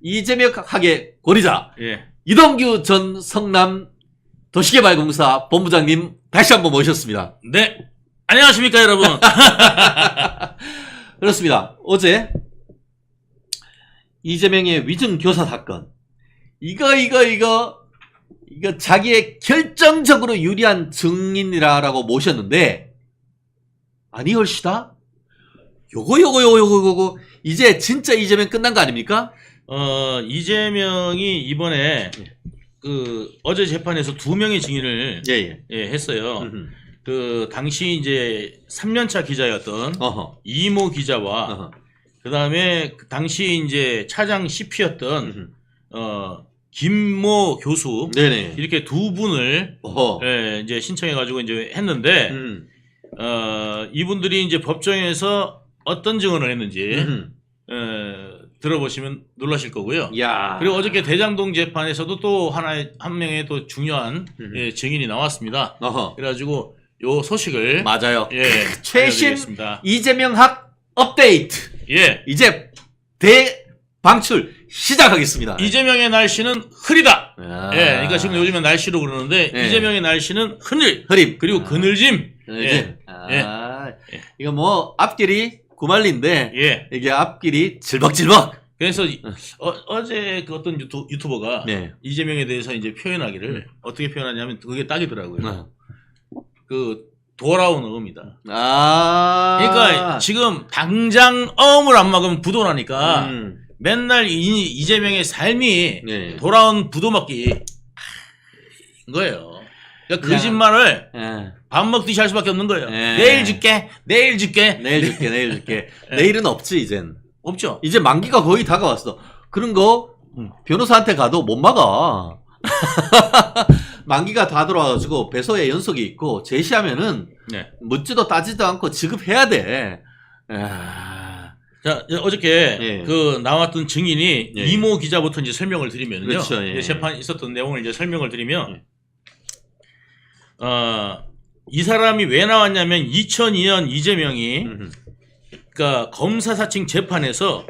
이재명하게 고리자. 예. 이동규 전 성남 도시개발공사 본부장님 다시 한번 모셨습니다. 네. 안녕하십니까, 여러분. 그렇습니다. 어제 이재명의 위증교사 사건. 이거 자기의 결정적으로 유리한 증인이라고 모셨는데, 아니, 헐시다? 요거. 이제 진짜 이재명 끝난 거 아닙니까? 이재명이 이번에 어제 재판에서 2명의 증인을 했어요. 당시 이제 3년차 기자였던 이모 기자와 그다음에 당시 이제 차장 CP였던 김모 교수 이렇게 2분을 이제 신청해 가지고 이제 했는데 이분들이 이제 법정에서 어떤 증언을 했는지 들어보시면 놀라실 거고요. 그리고 어저께 대장동 재판에서도 또 한 명의 또 중요한 증인이 나왔습니다. 그래가지고 요 소식을 맞아요. 최신 알려드리겠습니다. 이재명학 업데이트. 이제 대방출 시작하겠습니다. 이재명의 날씨는 흐리다. 그러니까 지금 요즘에 날씨로 그러는데 이재명의 날씨는 흐림 그리고 그늘짐. 이거 뭐 앞길이 구말리인데 이게 앞길이 질벅질벅. 그래서 어제 그 어떤 유튜버가 이재명에 대해서 이제 표현하기를 어떻게 표현하냐면 그게 딱이더라고요. 돌아온 어음이다. 그러니까 지금 당장 어음을 안 막으면 부도나니까 맨날 이재명의 삶이 돌아온 부도먹기 거예요. 그러니까 거짓말을 밥 먹듯이 할 수밖에 없는 거예요. 내일 줄게. 내일은 없지, 이젠. 없죠. 이제 만기가 거의 다가왔어. 그런 거 변호사한테 가도 못 막아. 만기가 다 들어와가지고 배소에 연속이 있고 제시하면은 묻지도 따지도 않고 지급해야 돼. 자, 어저께 나왔던 증인이 이모 기자부터 이제 설명을 드리면요. 그렇죠. 재판 있었던 내용을 이제 설명을 드리면 이 사람이 왜 나왔냐면 2002년 이재명이 그러니까 검사 사칭 재판에서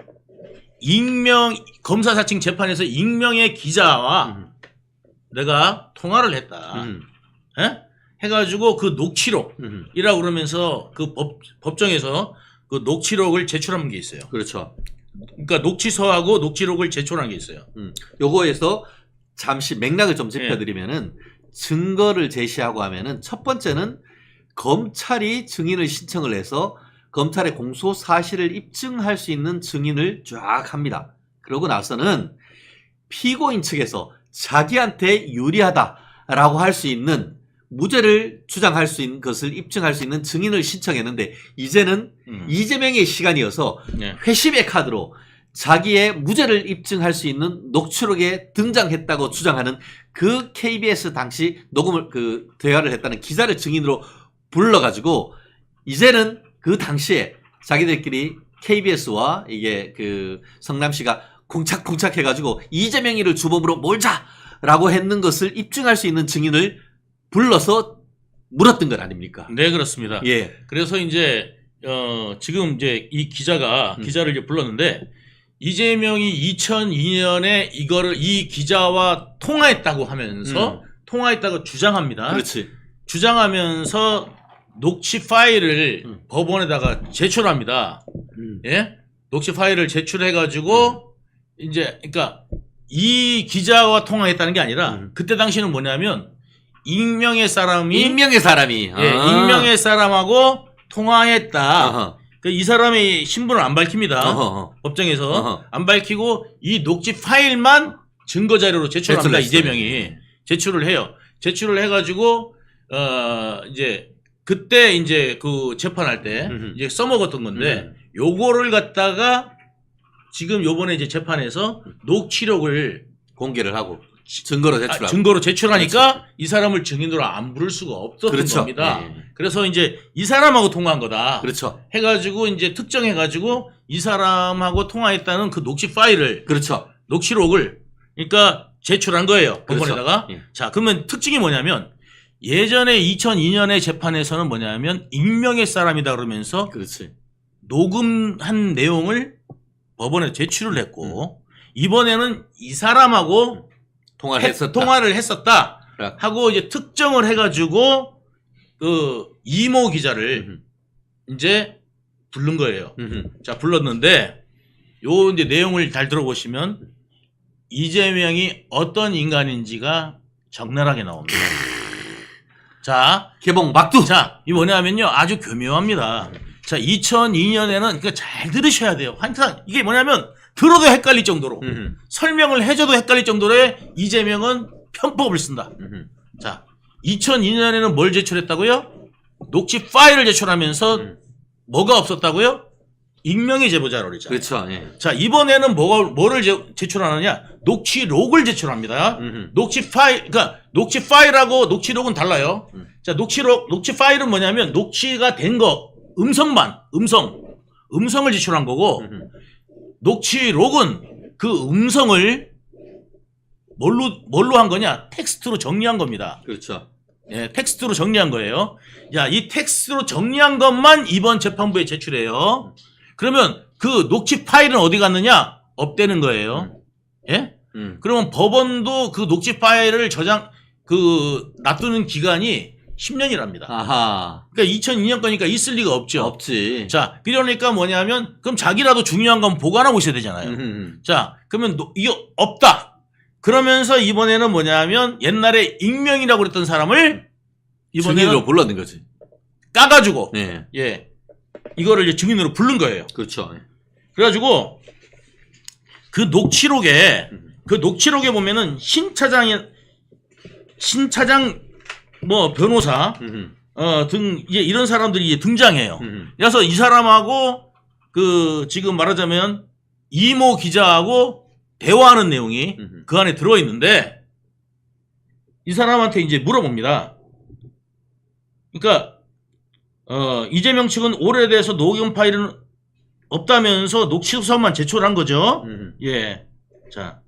익명의 기자와 내가 통화를 했다. 해가지고 그 녹취록이라고 그러면서 그 법정에서 그 녹취록을 제출한 게 있어요. 그렇죠. 그러니까 녹취서하고 녹취록을 제출한 게 있어요. 요거에서 잠시 맥락을 좀 짚어드리면은 증거를 제시하고 하면은 첫 번째는 검찰이 증인을 신청을 해서 검찰의 공소 사실을 입증할 수 있는 증인을 쫙 합니다. 그러고 나서는 피고인 측에서 자기한테 유리하다라고 할 수 있는 무죄를 주장할 수 있는 것을 입증할 수 있는 증인을 신청했는데 이제는 이재명의 시간이어서 회심의 카드로 자기의 무죄를 입증할 수 있는 녹취록에 등장했다고 주장하는 그 KBS 당시 녹음을 대화를 했다는 기자를 증인으로 불러가지고 이제는 그 당시에 자기들끼리 KBS와 이게 성남시가 쿵착쿵착 해가지고 이재명이를 주범으로 몰자라고 했는 것을 입증할 수 있는 증인을 불러서 물었던 것 아닙니까? 네, 그렇습니다. 그래서 이제 지금 이제 이 기자를 이제 불렀는데 이재명이 2002년에 이 기자와 통화했다고 하면서 통화했다고 주장합니다. 그렇지. 주장하면서 녹취 파일을 법원에다가 제출합니다. 녹취 파일을 제출해가지고 이제 그러니까 이 기자와 통화했다는 게 아니라 그때 당시는 뭐냐면 익명의 사람이 익명의 사람하고 통화했다. 이 사람의 신분을 안 밝힙니다. 법정에서 안 밝히고 이 녹취 파일만 증거 자료로 제출합니다. 이재명이 제출을 해요. 제출을 해가지고 이제 그때 이제 그 재판할 때 이제 써먹었던 건데 요거를 갖다가 지금 요번에 이제 재판에서 녹취록을 공개를 하고 증거로 제출하니까 그렇죠. 이 사람을 증인으로 안 부를 수가 없었던 그렇죠. 겁니다. 그래서 이제 이 사람하고 통화한 거다. 그렇죠. 해가지고 이제 특정해가지고 이 사람하고 통화했다는 그 녹취 파일을 녹취록을 그러니까 제출한 거예요. 법원에다가. 자, 그러면 특징이 뭐냐면 예전에 2002년의 재판에서는 뭐냐면 익명의 사람이다 그러면서 녹음한 내용을 법원에 제출을 했고 이번에는 이 사람하고 통화를 했었다 하고 이제 특정을 해가지고 그 이모 기자를 이제 부른 거예요. 자, 불렀는데 요 이제 내용을 잘 들어보시면 이재명이 어떤 인간인지가 적나라하게 나옵니다. 자, 개봉 막두. 자, 이 뭐냐면요, 아주 교묘합니다. 자, 2002년에는 그러니까 잘 들으셔야 돼요. 항상 이게 뭐냐면 들어도 헷갈릴 정도로 설명을 해줘도 헷갈릴 정도로 이재명은 편법을 쓴다. 자, 2002년에는 뭘 제출했다고요? 녹취 파일을 제출하면서 뭐가 없었다고요? 익명의 제보자료잖아요. 그렇죠. 예. 자, 이번에는 뭐를 제출하느냐? 녹취록을 제출합니다. 녹취 파일, 그러니까 녹취 파일하고 녹취록은 달라요. 자, 녹취 파일은 뭐냐면 녹취가 된 거, 음성을 제출한 거고, 녹취록은 그 음성을 뭘로 한 거냐? 텍스트로 정리한 겁니다. 그렇죠. 예, 텍스트로 정리한 거예요. 야, 이 텍스트로 정리한 것만 이번 재판부에 제출해요. 그러면 그 녹취 파일은 어디 갔느냐? 없대는 거예요. 예? 그러면 법원도 그 녹취 파일을 놔두는 기간이 10년이랍니다. 아하. 그러니까 2002년 거니까 있을 리가 없죠. 없지. 자, 그러니까 뭐냐면, 그럼 자기라도 중요한 건 보관하고 있어야 되잖아요. 자, 그러면 이거 없다. 그러면서 이번에는 뭐냐면, 옛날에 익명이라고 그랬던 사람을 이번에는 증인으로 불렀는 거지. 까가지고, 예. 예. 이거를 이제 증인으로 부른 거예요. 그렇죠. 그래가지고, 그 녹취록에 보면은 신차장 뭐 변호사 등 이제 이런 사람들이 이제 등장해요. 그래서 이 사람하고 그 지금 말하자면 이모 기자하고 대화하는 내용이 그 안에 들어 있는데 이 사람한테 이제 물어봅니다. 그러니까 이재명 측은 오래돼서 녹음 파일은 없다면서 녹취서만 제출한 거죠. 예. 자,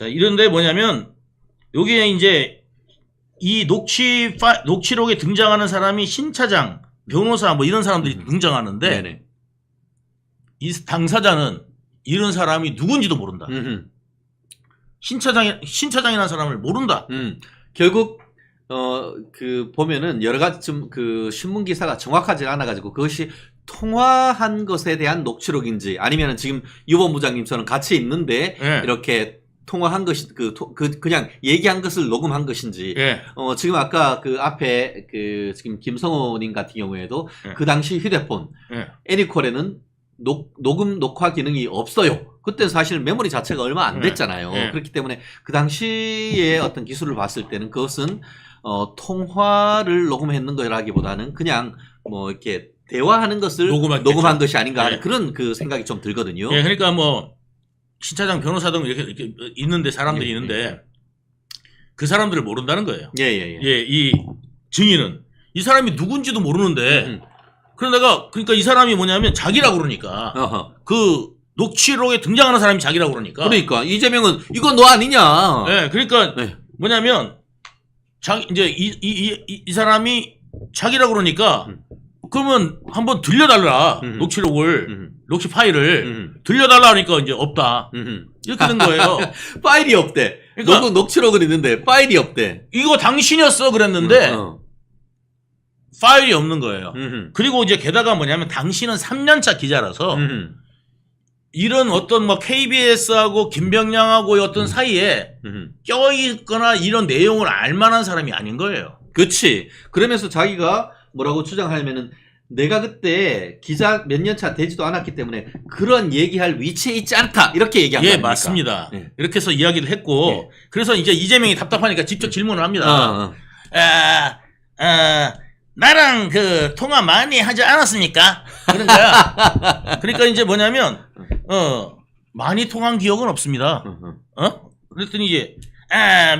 이런데 뭐냐면 여기에 이제 이 녹취록에 등장하는 사람이 신차장, 변호사 뭐 이런 사람들이 등장하는데 네네. 이 당사자는 이런 사람이 누군지도 모른다. 신차장이라는 사람을 모른다. 결국 보면은 여러 가지 좀 그 신문 기사가 정확하지 않아 가지고 그것이 통화한 것에 대한 녹취록인지 아니면은 지금 유본 부장님처럼 같이 있는데 예. 이렇게 통화한 것이 그냥 얘기한 것을 녹음한 것인지 예. 지금 아까 그 앞에 그 지금 김성호님 같은 경우에도 예. 그 당시 휴대폰 예. 애니콜에는 녹화 기능이 없어요. 그때 사실 메모리 자체가 얼마 안 됐잖아요. 예. 그렇기 때문에 그 당시에 어떤 기술을 봤을 때는 그것은 통화를 녹음했는 거라기보다는 그냥 뭐 이렇게 대화하는 것을 녹음한 것이 아닌가 하는 예. 그런 그 생각이 좀 들거든요. 예, 그러니까 뭐 신차장 변호사 등 이렇게 있는데 사람들이 있는데 그 사람들을 모른다는 거예요. 예. 예, 이 증인은 이 사람이 누군지도 모르는데 그러니까 이 사람이 뭐냐면 자기라고 그러니까 그 녹취록에 등장하는 사람이 자기라고 그러니까 이재명은 이거 너 아니냐? 예, 그러니까 네. 뭐냐면 이제 이 사람이 자기라고 그러니까 그러면 한번 들려달라 녹취록을 녹취 파일을 들려달라 하니까 이제 없다 이렇게 된 거예요. 파일이 없대. 그러니까 녹취록은 있는데 파일이 없대. 이거 당신이었어 그랬는데 파일이 없는 거예요. 그리고 이제 게다가 뭐냐면 당신은 3년차 기자라서 이런 어떤 뭐 KBS하고 김병량하고의 어떤 사이에 껴있거나 이런 내용을 알만한 사람이 아닌 거예요. 그렇지. 그러면서 자기가 뭐라고 주장하냐면은 내가 그때 기자 몇 년 차 되지도 않았기 때문에 그런 얘기할 위치에 있지 않다 이렇게 얘기한 거예요. 예, 맞습니다. 네. 이렇게 해서 이야기를 했고 네. 그래서 이제 이재명이 답답하니까 직접 질문을 합니다. 나랑 그 통화 많이 하지 않았습니까? 그런 거야. 그러니까 이제 뭐냐면 많이 통화한 기억은 없습니다. 그랬더니 이제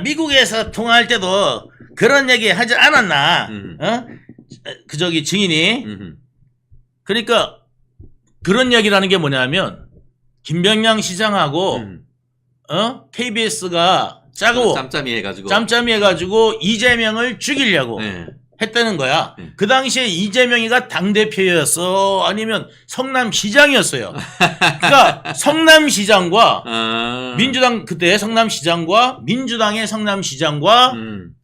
미국에서 통화할 때도 그런 얘기 하지 않았나? 그 증인이 그러니까 그런 얘기라는 게 뭐냐면 김병량 시장하고 KBS가 짜고 짬짬이 해가지고 이재명을 죽이려고 네. 했다는 거야. 네. 그 당시에 이재명이가 당대표였어? 아니면 성남시장이었어요? 그러니까 성남시장과 민주당, 그때 성남시장과 민주당의 성남시장과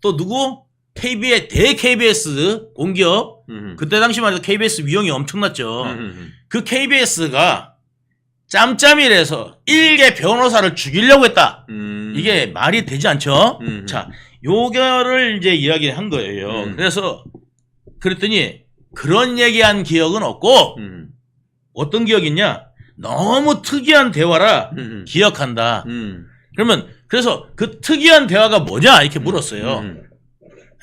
또 누구? KBS, KBS 공기업. 그때 당시만 해도 KBS 위용이 엄청났죠. 그 KBS가 짬짬이라서 일개 변호사를 죽이려고 했다. 이게 말이 되지 않죠? 자, 요거를 이제 이야기한 거예요. 그래서 그랬더니 그런 얘기한 기억은 없고 어떤 기억이 있냐? 너무 특이한 대화라 기억한다. 그러면 그래서 그 특이한 대화가 뭐냐 이렇게 물었어요.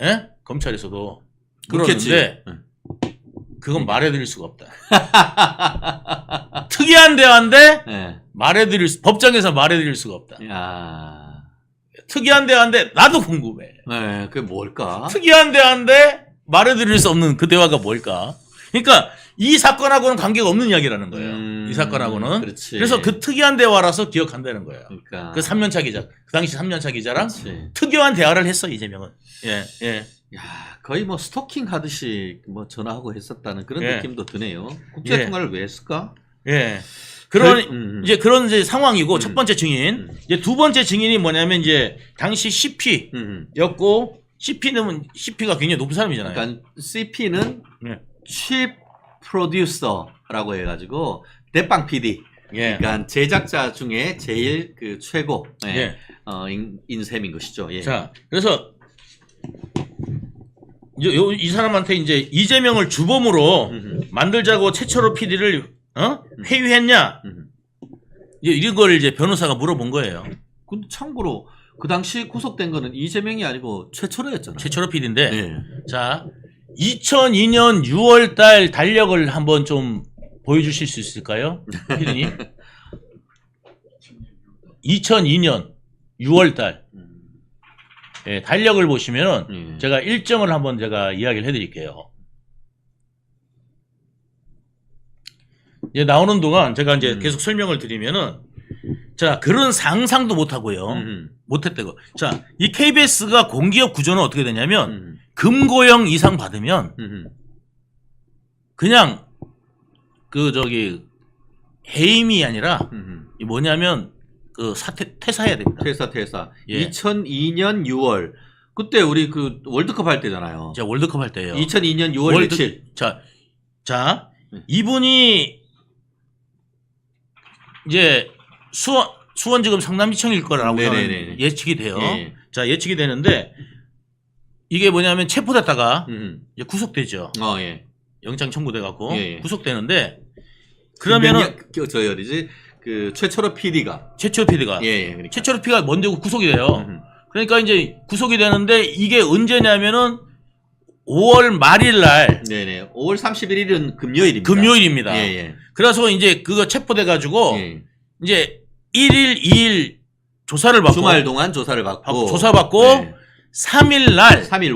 예? 검찰에서도 그렇는데 그건 말해드릴 수가 없다. 특이한 대화인데 네. 법정에서 말해드릴 수가 없다. 야. 특이한 대화인데 나도 궁금해. 네, 그게 뭘까? 특이한 대화인데 말해드릴 수 없는 그 대화가 뭘까? 그러니까 이 사건하고는 관계가 없는 이야기라는 거예요. 이 사건하고는. 그렇지. 그래서 그 특이한 대화라서 기억한다는 거예요. 그러니까. 그 3년차 기자, 그 당시 3년차 기자랑 그렇지. 특이한 대화를 했어 이재명은. 예, 예. 야, 거의 뭐 스토킹 하듯이 뭐 전화하고 했었다는 그런 예. 느낌도 드네요. 국제 예. 통화를 왜 했을까? 예. 이제 그런 이제 상황이고 첫 번째 증인. 이제 두 번째 증인이 뭐냐면 이제 당시 CP였고 CP가 굉장히 높은 사람이잖아요. 그러니까 CP는 예. Chief Producer라고 해가지고 대빵 PD. 예. 그러니까 제작자 중에 제일 그 최고 예. 인셈인 것이죠. 예. 자, 그래서 이 사람한테 이제 이재명을 주범으로 만들자고 최철호 PD를 회유했냐? 이런 걸 이제 변호사가 물어본 거예요. 근데 참고로 그 당시 구속된 거는 이재명이 아니고 최철호였잖아요. 최철호 PD인데, 네. 자, 2002년 6월 달 달력을 한번 좀 보여주실 수 있을까요? PD님? 2002년 6월 달. 예, 달력을 보시면은 제가 일정을 한번 제가 이야기를 해드릴게요. 이제 나오는 동안 제가 이제 계속 설명을 드리면은 자, 그런 상상도 못 하고요. 못 했다고. 자, 이 KBS가 공기업 구조는 어떻게 되냐면 금고형 이상 받으면 그냥 그 저기 해임이 아니라 이 뭐냐면 그 퇴사해야 됩니다. 퇴사. 예. 2002년 6월. 그때 우리 그 월드컵 할 때잖아요. 자, 월드컵 할 때예요. 2002년 6월 며칠. 자, 이분이 이제 수원지검 성남시청일 거라고 저는 예측이 돼요. 예. 자, 예측이 되는데 이게 뭐냐면 체포됐다가 이제 구속되죠. 예. 영장 청구돼 갖고 예. 구속되는데 그러면은 저희 어디지? 그 최철호 PD가 최철호 PD가 그러니까. 최철호 PD가 먼저 구속이 돼요. 그러니까 이제 구속이 되는데 이게 언제냐면은 5월 말일 날. 네네. 5월 31일은 금요일입니다. 금요일입니다. 예. 그래서 이제 그거 체포돼 가지고 예. 이제 1일, 2일 조사를 받고 주말 동안 조사를 받고 조사받고 네. 3일 날 3일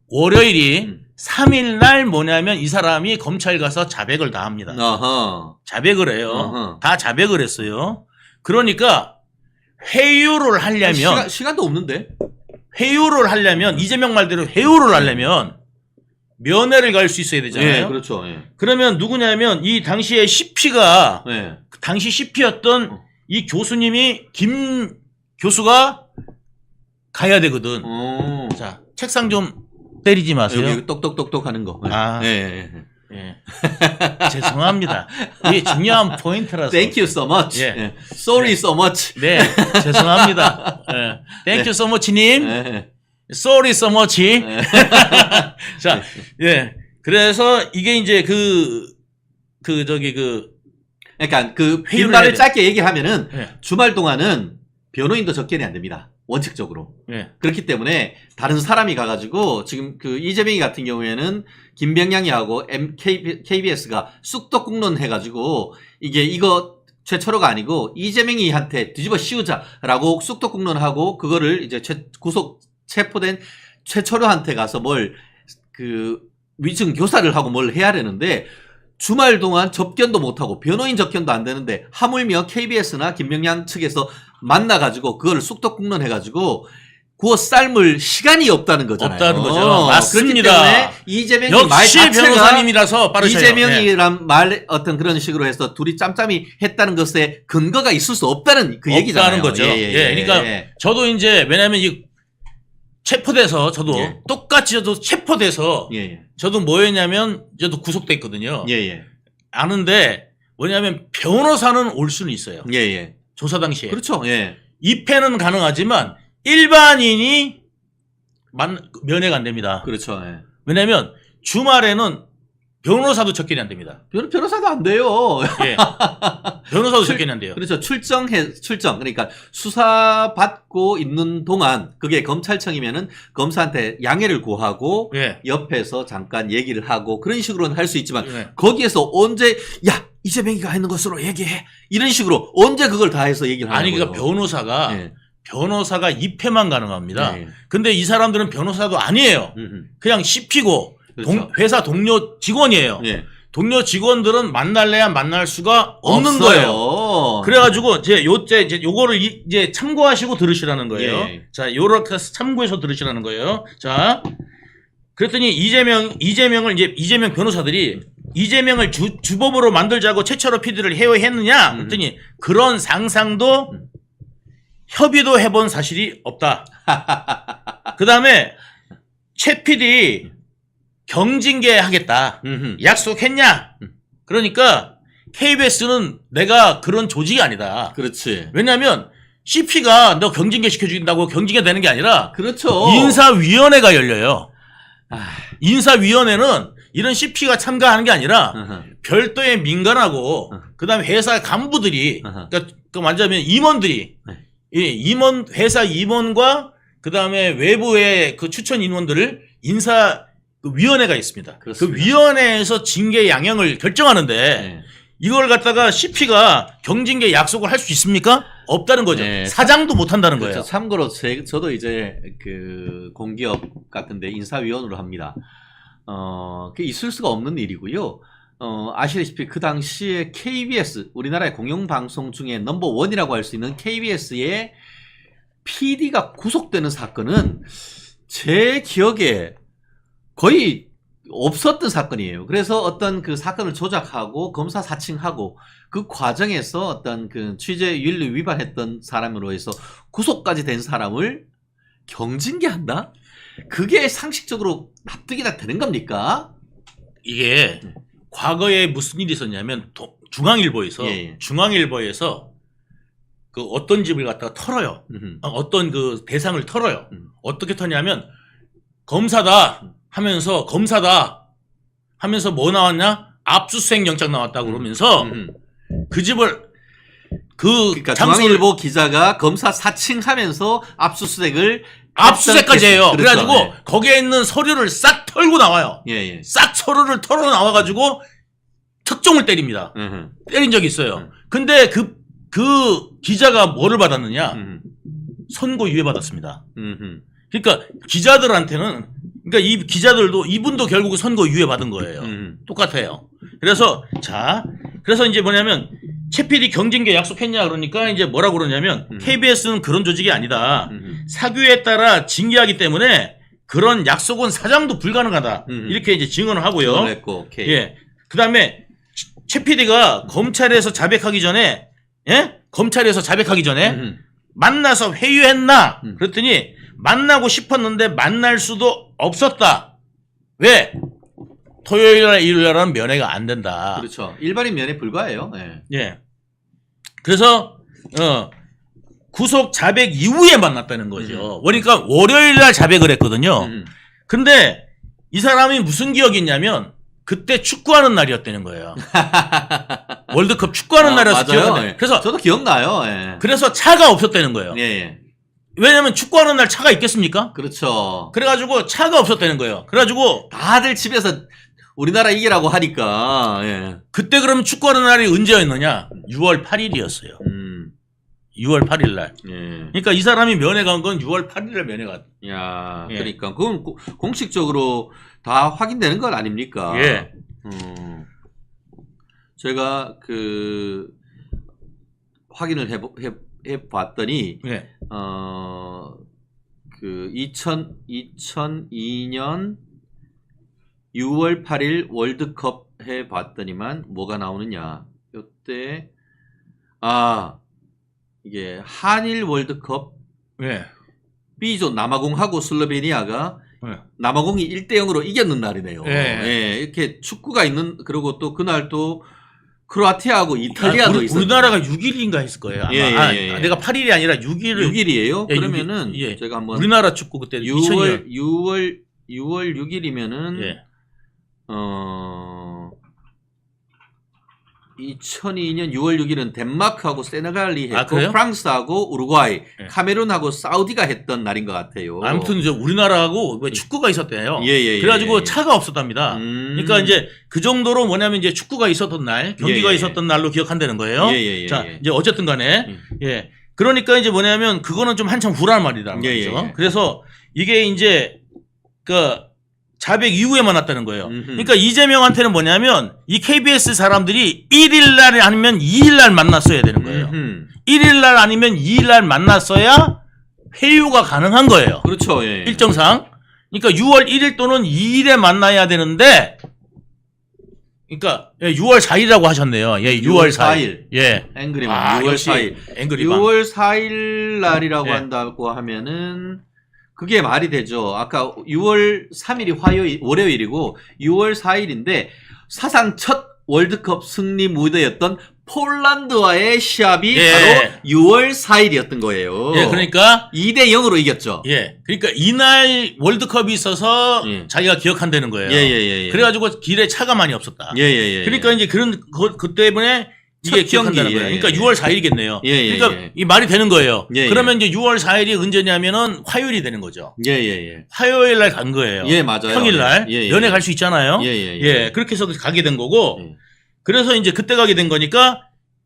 월요일이 3일 날 뭐냐면 이 사람이 검찰 가서 자백을 다 합니다. 어허. 자백을 해요. 어허. 다 자백을 했어요. 그러니까 회유를 하려면 시간도 없는데. 회유를 하려면 이재명 말대로 회유를 하려면 면회를 갈 수 있어야 되잖아요. 네, 그렇죠. 예. 그러면 누구냐면 이 당시에 CP가 네. 당시 CP였던 이 교수님이 김 교수가 가야 되거든. 자, 책상 좀 때리지 마세요. 여기 똑똑똑똑 하는 거. 아. 예. 죄송합니다. 이게 중요한 포인트라서. Thank you so much. 예. Sorry so much. 네, 죄송합니다. Thank you so much님. 예. Sorry so much. 자, 예. 그래서 이게 이제 그러니까 그 회유를 빈말을 해야 짧게 얘기하면은 예. 주말 동안은 변호인도 접견이 안 됩니다. 원칙적으로. 예. 그렇기 때문에 다른 사람이 가가지고 지금 그 이재명이 같은 경우에는 김병양이하고 KBS가 쑥덕국론 해가지고 이거 최철호가 아니고 이재명이한테 뒤집어 씌우자라고 쑥덕국론하고 그거를 이제 체포된 최철호한테 가서 위증 교사를 하고 뭘 해야 되는데 주말 동안 접견도 못하고 변호인 접견도 안 되는데 하물며 KBS나 김명양 측에서 만나가지고 그걸 쑥덕국론 해가지고 구워 삶을 시간이 없다는 거잖아요. 없다는 거죠. 맞습니다. 그렇기 때문에 이재명이 말 역시 자체가 변호사님이라서 빠르셔요. 이재명이란 말 어떤 그런 식으로 해서 둘이 짬짬이 했다는 것에 근거가 있을 수 없다는 그 얘기잖아요. 없다는 거죠. 그러니까 저도 이제 왜냐하면 이 체포돼서 저도 똑같이 저도 체포돼서 저도 뭐였냐면 저도 구속됐거든요. 아는데 뭐냐면 변호사는 올 수는 있어요. 조사 당시에. 그렇죠. 입회는 가능하지만 일반인이 면회가 안 됩니다. 그렇죠. 왜냐하면 주말에는 변호사도 접견이 안 됩니다. 변호사도 안 돼요. 변호사도 접견이 안 돼요. 그렇죠. 출정. 그러니까 수사 받고 있는 동안 그게 검찰청이면은 검사한테 양해를 구하고 옆에서 잠깐 얘기를 하고 그런 식으로는 할 수 있지만 거기에서 언제 야 이재명이가 했는 것으로 얘기해 이런 식으로 언제 그걸 다 해서 얘기를 하는 거예요. 그러니까 변호사가 입회만 가능합니다. 근데 이 사람들은 변호사도 아니에요. 그냥 씹히고 그렇죠. 회사 동료 직원이에요. 동료 직원들은 만날래야 만날 수가 없는 없어요. 거예요. 그래가지고 이제 요거를 이제 참고하시고 들으시라는 거예요. 자, 요렇게 참고해서 들으시라는 거예요. 자, 그랬더니 이재명 변호사들이 이재명을 주범으로 만들자고 최철호 PD를 해오했느냐? 그랬더니 그런 상상도 협의도 해본 사실이 없다. 그 다음에 최 PD 경징계 하겠다. 약속했냐? 그러니까 KBS는 내가 그런 조직이 아니다. 그렇지. 왜냐하면 CP가 너 경징계 시켜준다고 경징계 되는 게 아니라 그렇죠. 인사위원회가 열려요. 인사위원회는 이런 CP가 참가하는 게 아니라 별도의 민간하고 그다음에 회사 간부들이 그러니까 말하자면 임원들이 회사 임원과 그다음에 외부의 그 추천 인원들을 위원회가 있습니다. 그렇습니다. 그 위원회에서 징계 양형을 결정하는데 이걸 갖다가 CP가 경징계 약속을 할 수 있습니까? 없다는 거죠. 사장도 못 한다는 거예요. 참고로 저도 이제 그 공기업 같은데 인사위원으로 합니다. 그게 있을 수가 없는 일이고요. 아시다시피 그 당시에 KBS 우리나라의 공영방송 중에 넘버원이라고 할 수 있는 KBS의 PD가 구속되는 사건은 제 기억에 거의 없었던 사건이에요. 그래서 어떤 그 사건을 조작하고 검사 사칭하고 그 과정에서 어떤 그 취재 윤리 위반했던 사람으로 해서 구속까지 된 사람을 경징계한다? 그게 상식적으로 납득이 다 되는 겁니까? 이게 과거에 무슨 일이 있었냐면 중앙일보에서 그 어떤 집을 갖다가 털어요. 어떤 그 대상을 털어요. 어떻게 터냐면 검사다 하면서 뭐 나왔냐? 압수수색 영장 나왔다고 그러면서 그 집을 그러니까 중앙일보 기자가 검사 사칭하면서 압수수색까지 해요. 그렇죠. 그래가지고 거기에 있는 서류를 싹 털고 나와요. 싹 서류를 털어 나와가지고 특종을 때립니다. 때린 적이 있어요. 근데 그 기자가 뭐를 받았느냐? 선고유예 받았습니다. 그러니까 기자들한테는 그러니까 이 기자들도 이분도 결국 선고유예 받은 거예요. 똑같아요. 그래서 이제 뭐냐면 최 PD 경징계 약속했냐 그러니까 이제 뭐라고 그러냐면 KBS는 그런 조직이 아니다. 사규에 따라 징계하기 때문에 그런 약속은 사장도 불가능하다. 이렇게 이제 증언을 하고요. 그다음에 최 PD가 검찰에서 자백하기 전에 만나서 회유했나? 그랬더니 만나고 싶었는데 만날 수도 없었다. 왜? 토요일날 일요일날은 면회가 안 된다. 그렇죠. 일반인 면회 불가해요. 그래서 구속 자백 이후에 만났다는 거죠. 그러니까 월요일날 자백을 했거든요. 근데 이 사람이 무슨 기억이 있냐면 그때 축구하는 날이었다는 거예요. 월드컵 축구하는 날이어서 기억나요. 그래서 저도 기억나요. 그래서 차가 없었다는 거예요. 왜냐면 축구하는 날 차가 있겠습니까? 그렇죠. 그래가지고 차가 없었다는 거예요. 그래가지고 다들 집에서 우리나라 이기라고 하니까. 그때 그럼 축구하는 날이 언제였느냐? 6월 8일이었어요. 6월 8일 날. 그러니까 이 사람이 면회 간 건 6월 8일 날 면회 갔. 그러니까 그건 공식적으로 다 확인되는 건 아닙니까? 제가 그 확인을 해 봤더니 그 2002년 6월 8일 월드컵 해봤더니만 뭐가 나오느냐. 이때 이게 한일 월드컵 네. B조 남아공하고 슬로베니아가 네. 남아공이 1대0으로 이겼는 날이네요. 네. 예, 이렇게 축구가 있는 그리고 또 그날 또 크로아티아하고 이탈리아도 있었어요. 우리나라가 6일인가 했을 거예요. 아마. 예. 내가 8일이 아니라 6일을 6일이에요. 예, 그러면은 6일. 예. 제가 한번 우리나라 축구 그때 2002년 6월 6일이면은 예. 2002년 6월 6일은 덴마크하고 세네갈이 했고 그래요? 프랑스하고 우루과이, 예. 카메룬하고 사우디가 했던 날인 것 같아요. 아무튼 이제 우리나라하고 왜 축구가 있었대요. 예. 그래가지고 차가 없었답니다. 그러니까 이제 그 정도로 뭐냐면 이제 축구가 있었던 날, 경기가 예. 있었던 날로 기억한다는 거예요. 예. 자, 이제 어쨌든 간에 예. 그러니까 이제 뭐냐면 그거는 좀 한참 후란 말이란 말이죠. 예. 그래서 이게 이제 그 자백 이후에 만났다는 거예요. 그러니까 이재명한테는 뭐냐면 이 KBS 사람들이 1일 날 아니면 2일 날 만났어야 되는 거예요. 1일 날 아니면 2일 날 만났어야 회유가 가능한 거예요. 그렇죠. 예. 일정상. 그러니까 6월 1일 또는 2일에 만나야 되는데 그러니까 6월 4일이라고 하셨네요. 예, 6월 4일. 예. 앵그리만 6월 역시 4일. 앵그리만. 6월 4일 날이라고 예. 한다고 하면은 그게 말이 되죠. 아까 6월 3일이 월요일이고 6월 4일인데 사상 첫 월드컵 승리 무대였던 폴란드와의 시합이 예. 바로 6월 4일이었던 거예요. 예, 그러니까 2대0으로 이겼죠. 예. 그러니까 이날 월드컵이 있어서 예. 자기가 기억한다는 거예요. 예. 그래가지고 길에 차가 많이 없었다. 예. 그러니까 이제 그 때문에 이게 첫 기억한다는 경기, 거예요. 예. 그러니까 6월 4일이겠네요. 예. 그러니까 이 말이 되는 거예요. 예. 그러면 이제 6월 4일이 언제냐면은 화요일이 되는 거죠. 예. 화요일 날 간 거예요. 예, 맞아요. 평일 날 예. 연애 갈 수 있잖아요. 예. 그렇게 해서 가게 된 거고. 예. 그래서 이제 그때 가게 된 거니까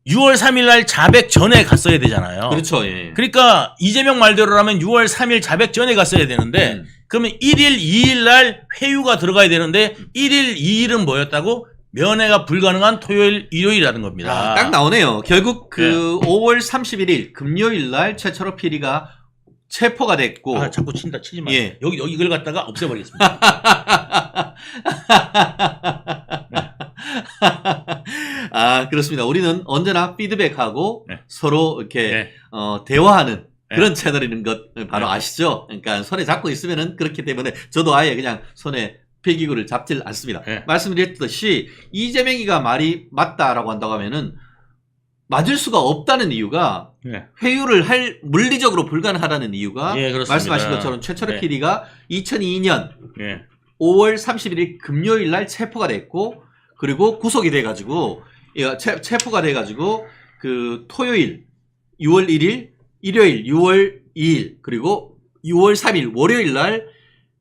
6월 3일 날 자백 전에 갔어야 되잖아요. 그렇죠. 예. 그러니까 이재명 말대로라면 6월 3일 자백 전에 갔어야 되는데 그러면 1일, 2일 날 회유가 들어가야 되는데 1일, 2일은 뭐였다고? 면회가 불가능한 토요일, 일요일이라는 겁니다. 딱 나오네요. 결국 그 5월 31일 금요일 날 최철호 PD가 체포가 됐고 자꾸 치지 마. 예. 여기 이걸 갖다가 없애버리겠습니다. 그렇습니다. 우리는 언제나 피드백하고 네. 서로 이렇게 네. 대화하는 네. 그런 채널인 것 바로 네. 아시죠? 그러니까 손에 잡고 있으면은 그렇기 때문에 저도 아예 그냥 손에 필기구를 잡질 않습니다. 네. 말씀드렸듯이 이재명이가 말이 맞다라고 한다고 하면은 맞을 수가 없다는 이유가 네. 회유를 할 물리적으로 불가능하다는 이유가 예, 그렇습니다. 말씀하신 것처럼 최철호 네. PD가 2002년 예. 5월 31일 금요일 날 체포가 됐고 그리고 구속이 돼가지고 체포가 돼가지고 그 토요일 6월 1일 일요일 6월 2일 그리고 6월 3일 월요일 날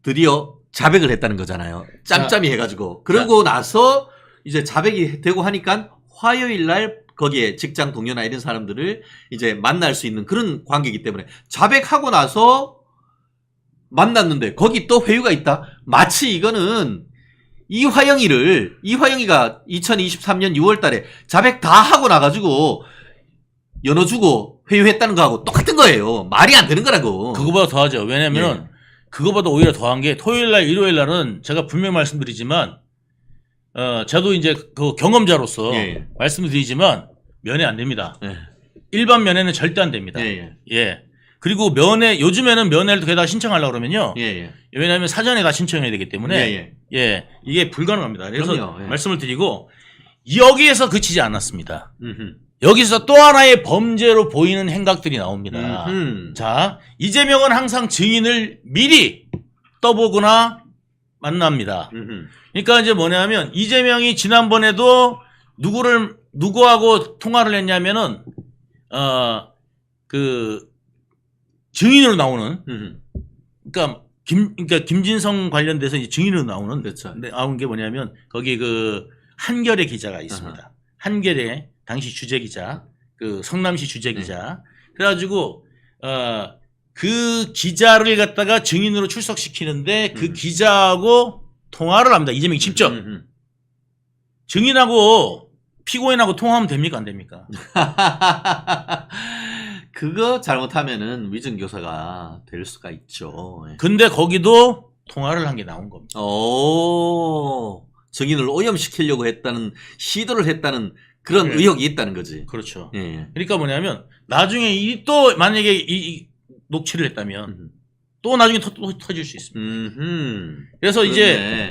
드디어 자백을 했다는 거잖아요. 짬짬이 해가지고 그러고 나서 이제 자백이 되고 하니까 화요일 날 거기에 직장 동료나 이런 사람들을 이제 만날 수 있는 그런 관계이기 때문에 자백하고 나서 만났는데 거기 또 회유가 있다. 마치 이거는 이화영이가 2023년 6월 달에 자백 다 하고 나가지고 연어 주고 회유했다는 거하고 똑같은 거예요. 말이 안 되는 거라고. 그거보다 더하죠. 왜냐면 그거보다 오히려 더한 게 토요일 날, 일요일 날은 제가 분명히 말씀드리지만 저도 이제 그 경험자로서 말씀드리지만 면회 안 됩니다. 일반 면회는 절대 안 됩니다. 예. 그리고 면회 요즘에는 면회를 게다가 신청하려고 그러면요. 왜냐하면 사전에 다 신청해야 되기 때문에 이게 불가능합니다. 그래서 그럼요. 말씀을 드리고 여기에서 그치지 않았습니다. 여기서 또 하나의 범죄로 보이는 행각들이 나옵니다. 자, 이재명은 항상 증인을 미리 떠보거나 만납니다. 그러니까 이제 뭐냐면 이재명이 지난번에도 누구하고 통화를 했냐면은 그 증인으로 나오는 그러니까 김진성 관련돼서 이제 증인으로 나오는 나온 게 뭐냐면 거기 그 한겨레 기자가 있습니다. 한겨레 당시 주재 기자, 그 성남시 주재 기자. 그래가지고 그 기자를 갖다가 증인으로 출석시키는데 그 기자하고 통화를 합니다. 이재명이 직접. 증인하고 피고인하고 통화하면 됩니까? 안 됩니까? 그거 잘못하면은 위증교사가 될 수가 있죠. 예. 근데 거기도 통화를 한 게 나온 겁니다. 오, 증인을 오염시키려고 했다는 시도를 했다는 그런 네. 의혹이 있다는 거지. 그렇죠. 예. 그러니까 뭐냐면 나중에 또 만약에 이 녹취를 했다면 또 나중에 터질 수 있습니다. 그래서 그렇네. 이제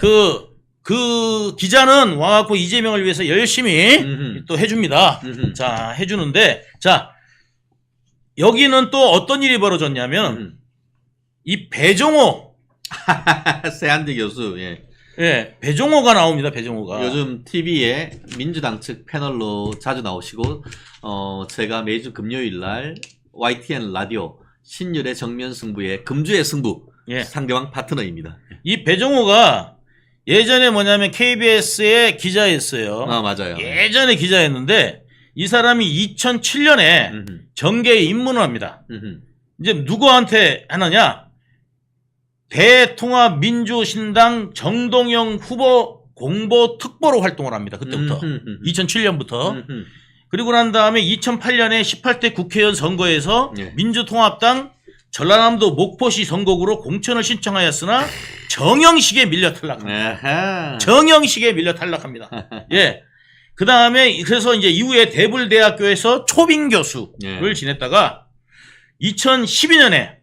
그 기자는 와갖고 이재명을 위해서 열심히 또 해줍니다. 자, 해주는데, 자, 여기는 또 어떤 일이 벌어졌냐면, 이 배종호. 세한디 교수, 예. 예, 배종호가 나옵니다, 배종호가. 요즘 TV에 민주당 측 패널로 자주 나오시고, 제가 매주 금요일 날 YTN 라디오 신율의 정면 승부의 금주의 승부 예. 상대방 파트너입니다. 이 배종호가 예전에 뭐냐면 KBS의 기자였어요. 아, 맞아요. 예전에 기자였는데, 이 사람이 2007년에 정계에 입문을 합니다. 이제 누구한테 하느냐? 대통합민주신당 정동영 후보 공보 특보로 활동을 합니다. 그때부터. 2007년부터. 그리고 난 다음에 2008년에 18대 국회의원 선거에서 예. 민주통합당 전라남도 목포시 선거구로 공천을 신청하였으나 정영식에 밀려 탈락합니다. 아하. 정영식에 밀려 탈락합니다. 예. 그 다음에 그래서 이제 이후에 대불대학교에서 초빙 교수를 예. 지냈다가 2012년에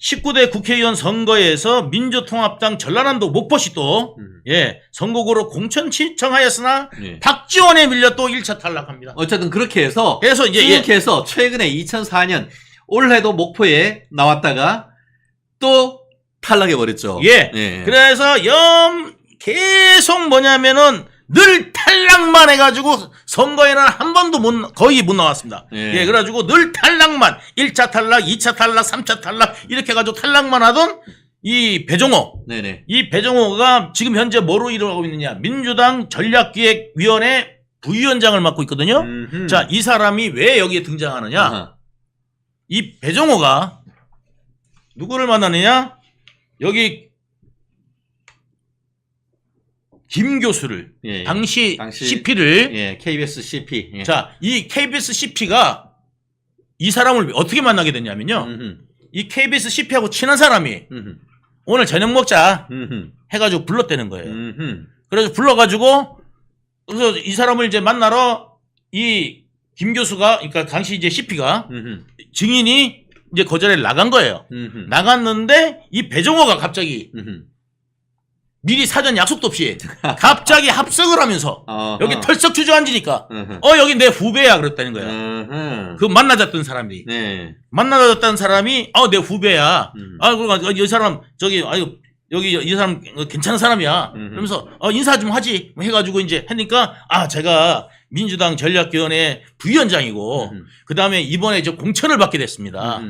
19대 국회의원 선거에서 민주통합당 전라남도 목포시도 예, 선거구로 공천 신청하였으나 예. 박지원에 밀려 또 1차 탈락합니다. 어쨌든 그렇게 해서 그래서 이제 쭉 해서 최근에 2004년 올해도 목포에 나왔다가 또 탈락해 버렸죠. 예. 그래서 계속 뭐냐면은 늘 탈락만 해가지고 선거에는 한 번도 거의 못 나왔습니다. 예. 예, 그래가지고 늘 탈락만 1차 탈락, 2차 탈락, 3차 탈락 이렇게 해가지고 탈락만 하던 이 배종호. 네네. 이 배종호가 지금 현재 뭐로 일을 하고 있느냐? 민주당 전략기획위원회 부위원장을 맡고 있거든요. 자, 이 사람이 왜 여기에 등장하느냐? 아하. 이 배종호가 누구를 만나느냐? 여기 김 교수를 예. 당시 당시 CP를 예, KBS CP. 예. 자, 이 KBS CP가 이 사람을 어떻게 만나게 됐냐면요. 이 KBS CP하고 친한 사람이 오늘 저녁 먹자 해가지고 불렀다는 거예요. 그래서 불러가지고 그래서 이 사람을 이제 만나러 이 김 교수가 그러니까 당시 이제 CP가 증인이 이제 그 자리에 나간 거예요. 나갔는데 이 배종호가 갑자기 미리 사전 약속도 없이 갑자기 합석을 하면서 여기 털썩 주저앉으니까 여기 내 후배야 그랬다는 거야. 그 만나졌던 사람이 네. 만나졌다는 사람이 내 후배야. 그러니까 이 사람 저기 여기 이 사람 괜찮은 사람이야. 그러면서 인사 좀 하지 해가지고 이제 하니까 제가 민주당 전략위원회 부위원장이고 그 다음에 이번에 저 공천을 받게 됐습니다.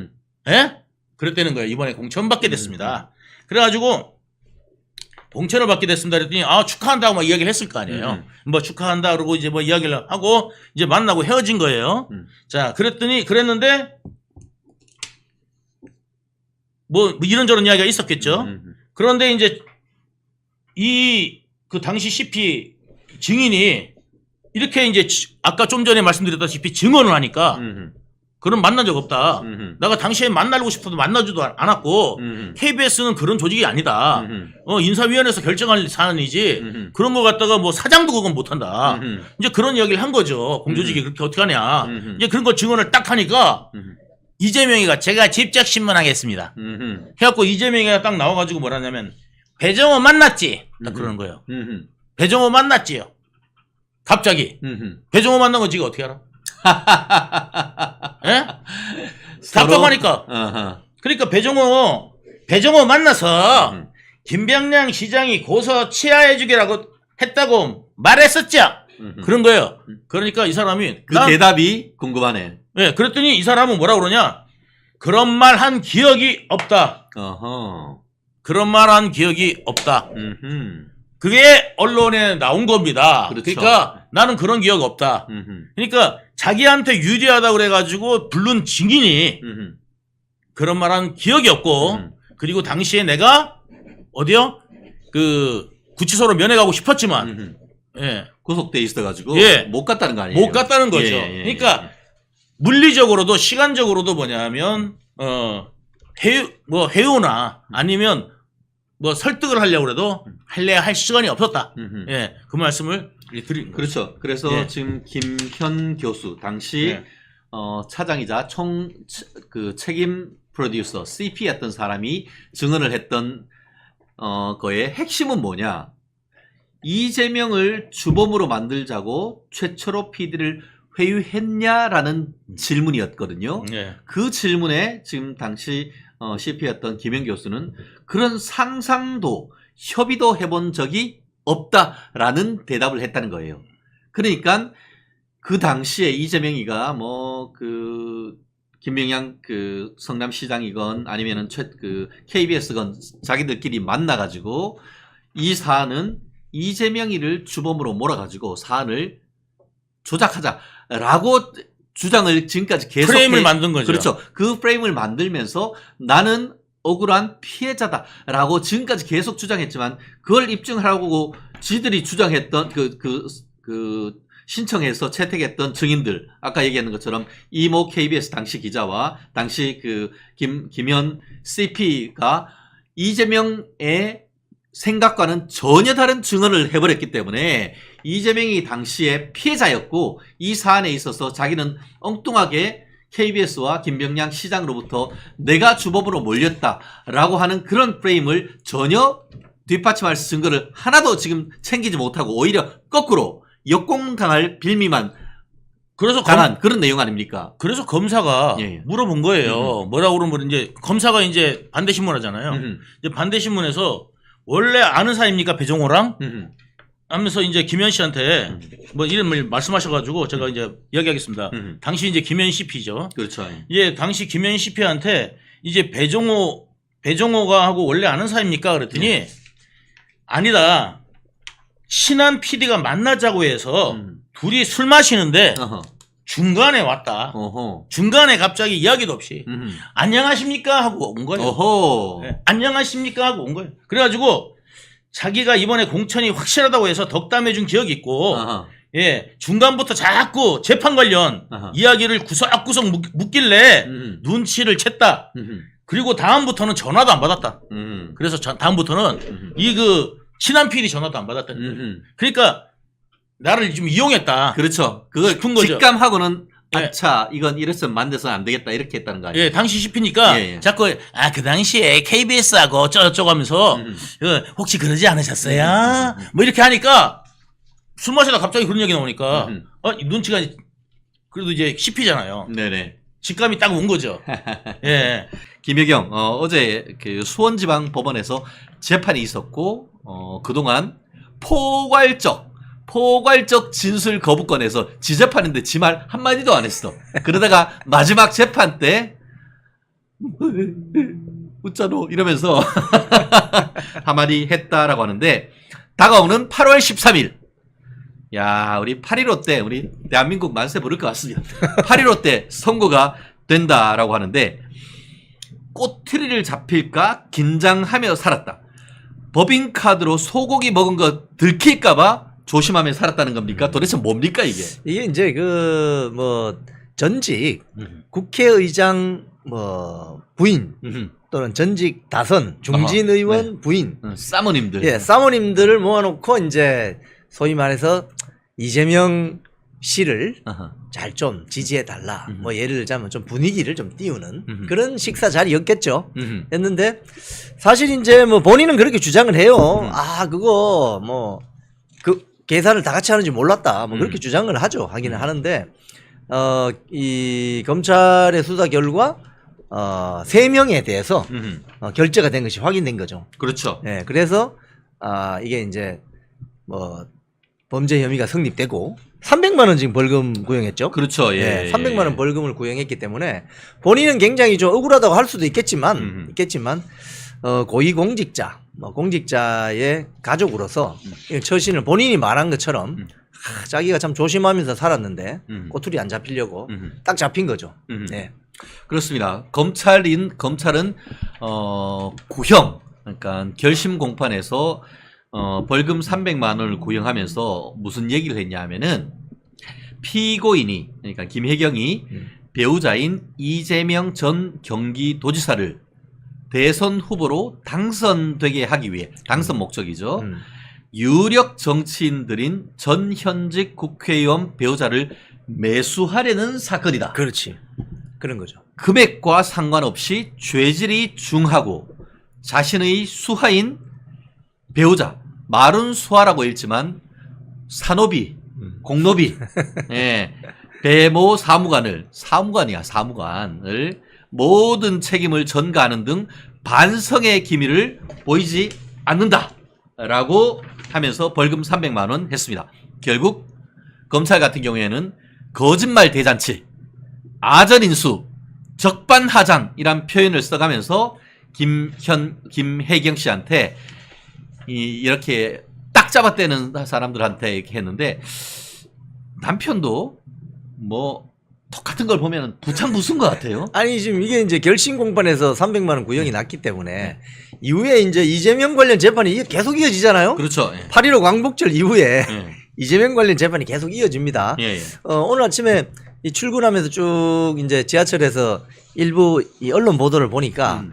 예? 그랬다는 거예요. 이번에 공천 받게 됐습니다. 그래가지고 공천을 받게 됐습니다. 그랬더니 축하한다고 막 이야기를 했을 거 아니에요. 뭐 축하한다 그러고 이제 뭐 이야기를 하고 이제 만나고 헤어진 거예요. 자, 그랬는데 뭐 이런저런 이야기가 있었겠죠. 그런데 이제 그 당시 CP 증인이 이렇게 이제 아까 좀 전에 말씀드렸다시피 증언을 하니까 그런 만난 적 없다. 내가 당시에 만나고 싶어도 만나지도 않았고 KBS는 그런 조직이 아니다. 인사위원회에서 결정할 사안이지 그런 거 갖다가 뭐 사장도 그건 못한다. 이제 그런 이야기를 한 거죠. 공조직이 그렇게 어떻게 하냐. 이제 그런 거 증언을 딱 하니까 이재명이가 제가 직접 신문하겠습니다. 해갖고 이재명이가 딱 나와가지고 뭐라냐면 배종호 만났지? 딱 그러는 거예요. 배종호 만났지요. 갑자기 배종호 만난 거 지가 어떻게 알아? 예? 답답하니까. 그러니까 배종호 만나서 김병량 시장이 고소 취하해주기라고 했다고 말했었죠. 그런 거예요. 그러니까 이 사람이 그 대답이 궁금하네. 예, 그랬더니 이 사람은 뭐라 그러냐? 그런 말 한 기억이 없다. 그런 말 한 기억이 없다. 그게 언론에 나온 겁니다. 그렇죠. 그러니까 나는 그런 기억 없다. 그러니까 자기한테 유리하다 그래가지고 부른 증인이 그런 말 한 기억이 없고 그리고 당시에 내가 어디요? 그 구치소로 면회 가고 싶었지만 예. 구속돼 있어가지고 예. 못 갔다는 거 아니에요? 못 갔다는 거죠. 예. 그러니까 물리적으로도 시간적으로도 뭐냐면 해요나 아니면 뭐 설득을 하려고 해도 할 시간이 없었다. 예, 그 말씀을 드린 거죠. 그렇죠. 그래서 예. 지금 김현 교수 당시 예. 차장이자 책임 프로듀서 CP였던 사람이 증언을 했던 거의 핵심은 뭐냐? 이재명을 주범으로 만들자고 최초로 PD를 회유했냐라는 질문이었거든요. 예. 그 질문에 지금 당시 CP였던 김현 교수는 그런 상상도 협의도 해본 적이 없다라는 대답을 했다는 거예요. 그러니까 그 당시에 이재명이가 김명양 성남시장이건 아니면은 KBS건 자기들끼리 만나가지고 이 사안은 이재명이를 주범으로 몰아가지고 사안을 조작하자라고 주장을 지금까지 계속 프레임을 만든 거죠. 그렇죠. 그 프레임을 만들면서 나는 억울한 피해자다라고 지금까지 계속 주장했지만 그걸 입증하라고 지들이 주장했던 신청해서 채택했던 증인들 아까 얘기하는 것처럼 이모 KBS 당시 기자와 당시 김현 CP가 이재명의 생각과는 전혀 다른 증언을 해버렸기 때문에 이재명이 당시에 피해자였고 이 사안에 있어서 자기는 엉뚱하게 KBS와 김병량 시장으로부터 내가 주범으로 몰렸다라고 하는 그런 프레임을 전혀 뒷받침할 증거를 하나도 지금 챙기지 못하고 오히려 거꾸로 역공당할 빌미만 당한 그런 내용 아닙니까? 그래서 검사가 예. 물어본 거예요. 뭐라고 그러면 이제 검사가 이제 반대 신문 하잖아요. 이제 반대 신문에서 원래 아는 사이입니까 배종호랑? 하면서 이제 김현 씨한테 뭐 이름을 말씀하셔가지고 제가 이제 이야기하겠습니다. 당시 이제 김현 CP죠. 그렇죠. 이제 당시 김현 CP한테 이제 배종호가 하고 원래 아는 사이입니까? 그랬더니 아니다. 친한 PD가 만나자고 해서 둘이 술 마시는데 중간에 왔다. 중간에 갑자기 이야기도 없이 안녕하십니까 하고 온 거예요. 네, 안녕하십니까 하고 온 거예요. 그래가지고 자기가 이번에 공천이 확실하다고 해서 덕담해 준 기억이 있고 예, 중간부터 자꾸 재판 관련 이야기를 구석구석 묻길래 눈치를 챘다. 그리고 다음부터는 전화도 안 받았다. 그래서 다음부터는 친한 PD 전화도 안 받았다. 그러니까 나를 좀 이용했다. 그렇죠. 그걸 싶은 거죠. 직감하고는 예. 아차 이건 이랬으면 만들어서는 안 되겠다 이렇게 했다는 거 아니에요? 예, 당시 CP니까 예. 자꾸 그 당시에 KBS하고 어쩌고저쩌고 하면서 혹시 그러지 않으셨어요? 뭐 이렇게 하니까 술 마시다 갑자기 그런 얘기 나오니까 눈치가 그래도 이제 CP잖아요. 네네. 직감이 딱 온 거죠. 예. 김혜경 어제 수원지방 법원에서 재판이 있었고 그동안 포괄적 진술 거부권에서 지 재판인데 지 말 한마디도 안 했어. 그러다가 마지막 재판 때 웃잖아 이러면서 한마디 했다라고 하는데 다가오는 8월 13일 야 우리 8.15 때 우리 대한민국 만세 부를 것 같습니다. 8.15 때 선고가 된다라고 하는데 꼬투리를 잡힐까 긴장하며 살았다. 법인카드로 소고기 먹은 거 들킬까봐 조심하며 살았다는 겁니까? 도대체 뭡니까 이게? 이게 이제 전직 국회의장 부인 또는 전직 다선 중진 의원 부인 사모님들. 예, 사모님들을 모아놓고 이제 소위 말해서 이재명 씨를 잘 좀 지지해 달라. 뭐 예를 들자면 좀 분위기를 좀 띄우는 그런 식사 자리였겠죠. 했는데 사실 이제 본인은 그렇게 주장을 해요. 그거 계산을 다 같이 하는지 몰랐다. 그렇게 주장을 하기는 하는데 이 검찰의 수사 결과 3명에 대해서 결재가 된 것이 확인된 거죠. 그렇죠. 네, 그래서 이게 이제 범죄 혐의가 성립되고 300만 원 지금 벌금 구형했죠. 그렇죠. 예, 300만 원 벌금을 구형했기 때문에 본인은 굉장히 좀 억울하다고 할 수도 있겠지만 고위공직자, 공직자의 가족으로서 처신을 본인이 말한 것처럼 자기가 참 조심하면서 살았는데 꼬투리 안 잡히려고 딱 잡힌 거죠. 네. 그렇습니다. 검찰은 구형, 그러니까 결심 공판에서 벌금 300만 원을 구형하면서 무슨 얘기를 했냐 하면은 피고인이, 그러니까 김혜경이 배우자인 이재명 전 경기도지사를 대선 후보로 당선되게 하기 위해 당선 목적이죠. 유력 정치인들인 전현직 국회의원 배우자를 매수하려는 사건이다. 그렇지. 그런 거죠. 금액과 상관없이 죄질이 중하고 자신의 수하인 배우자, 말은 수하라고 읽지만 산업이, 공노비, 예, 배모 사무관을 모든 책임을 전가하는 등 반성의 기미를 보이지 않는다라고 하면서 벌금 300만 원 했습니다. 결국 검찰 같은 경우에는 거짓말 대잔치, 아전인수, 적반하장이란 표현을 써가면서 김혜경 씨한테 이렇게 딱 잡아떼는 사람들한테 이렇게 했는데 남편도 뭐 똑같은 걸 보면 부참 부순 것 같아요. 아니 지금 이게 이제 결심 공판에서 300만 원 구형이 났기 때문에 이후에 이제 이재명 관련 재판이 이게 계속 이어지잖아요. 그렇죠. 8.15 광복절 이후에 이재명 관련 재판이 계속 이어집니다. 예, 예. 오늘 아침에 이 출근하면서 쭉 이제 지하철에서 일부 이 언론 보도를 보니까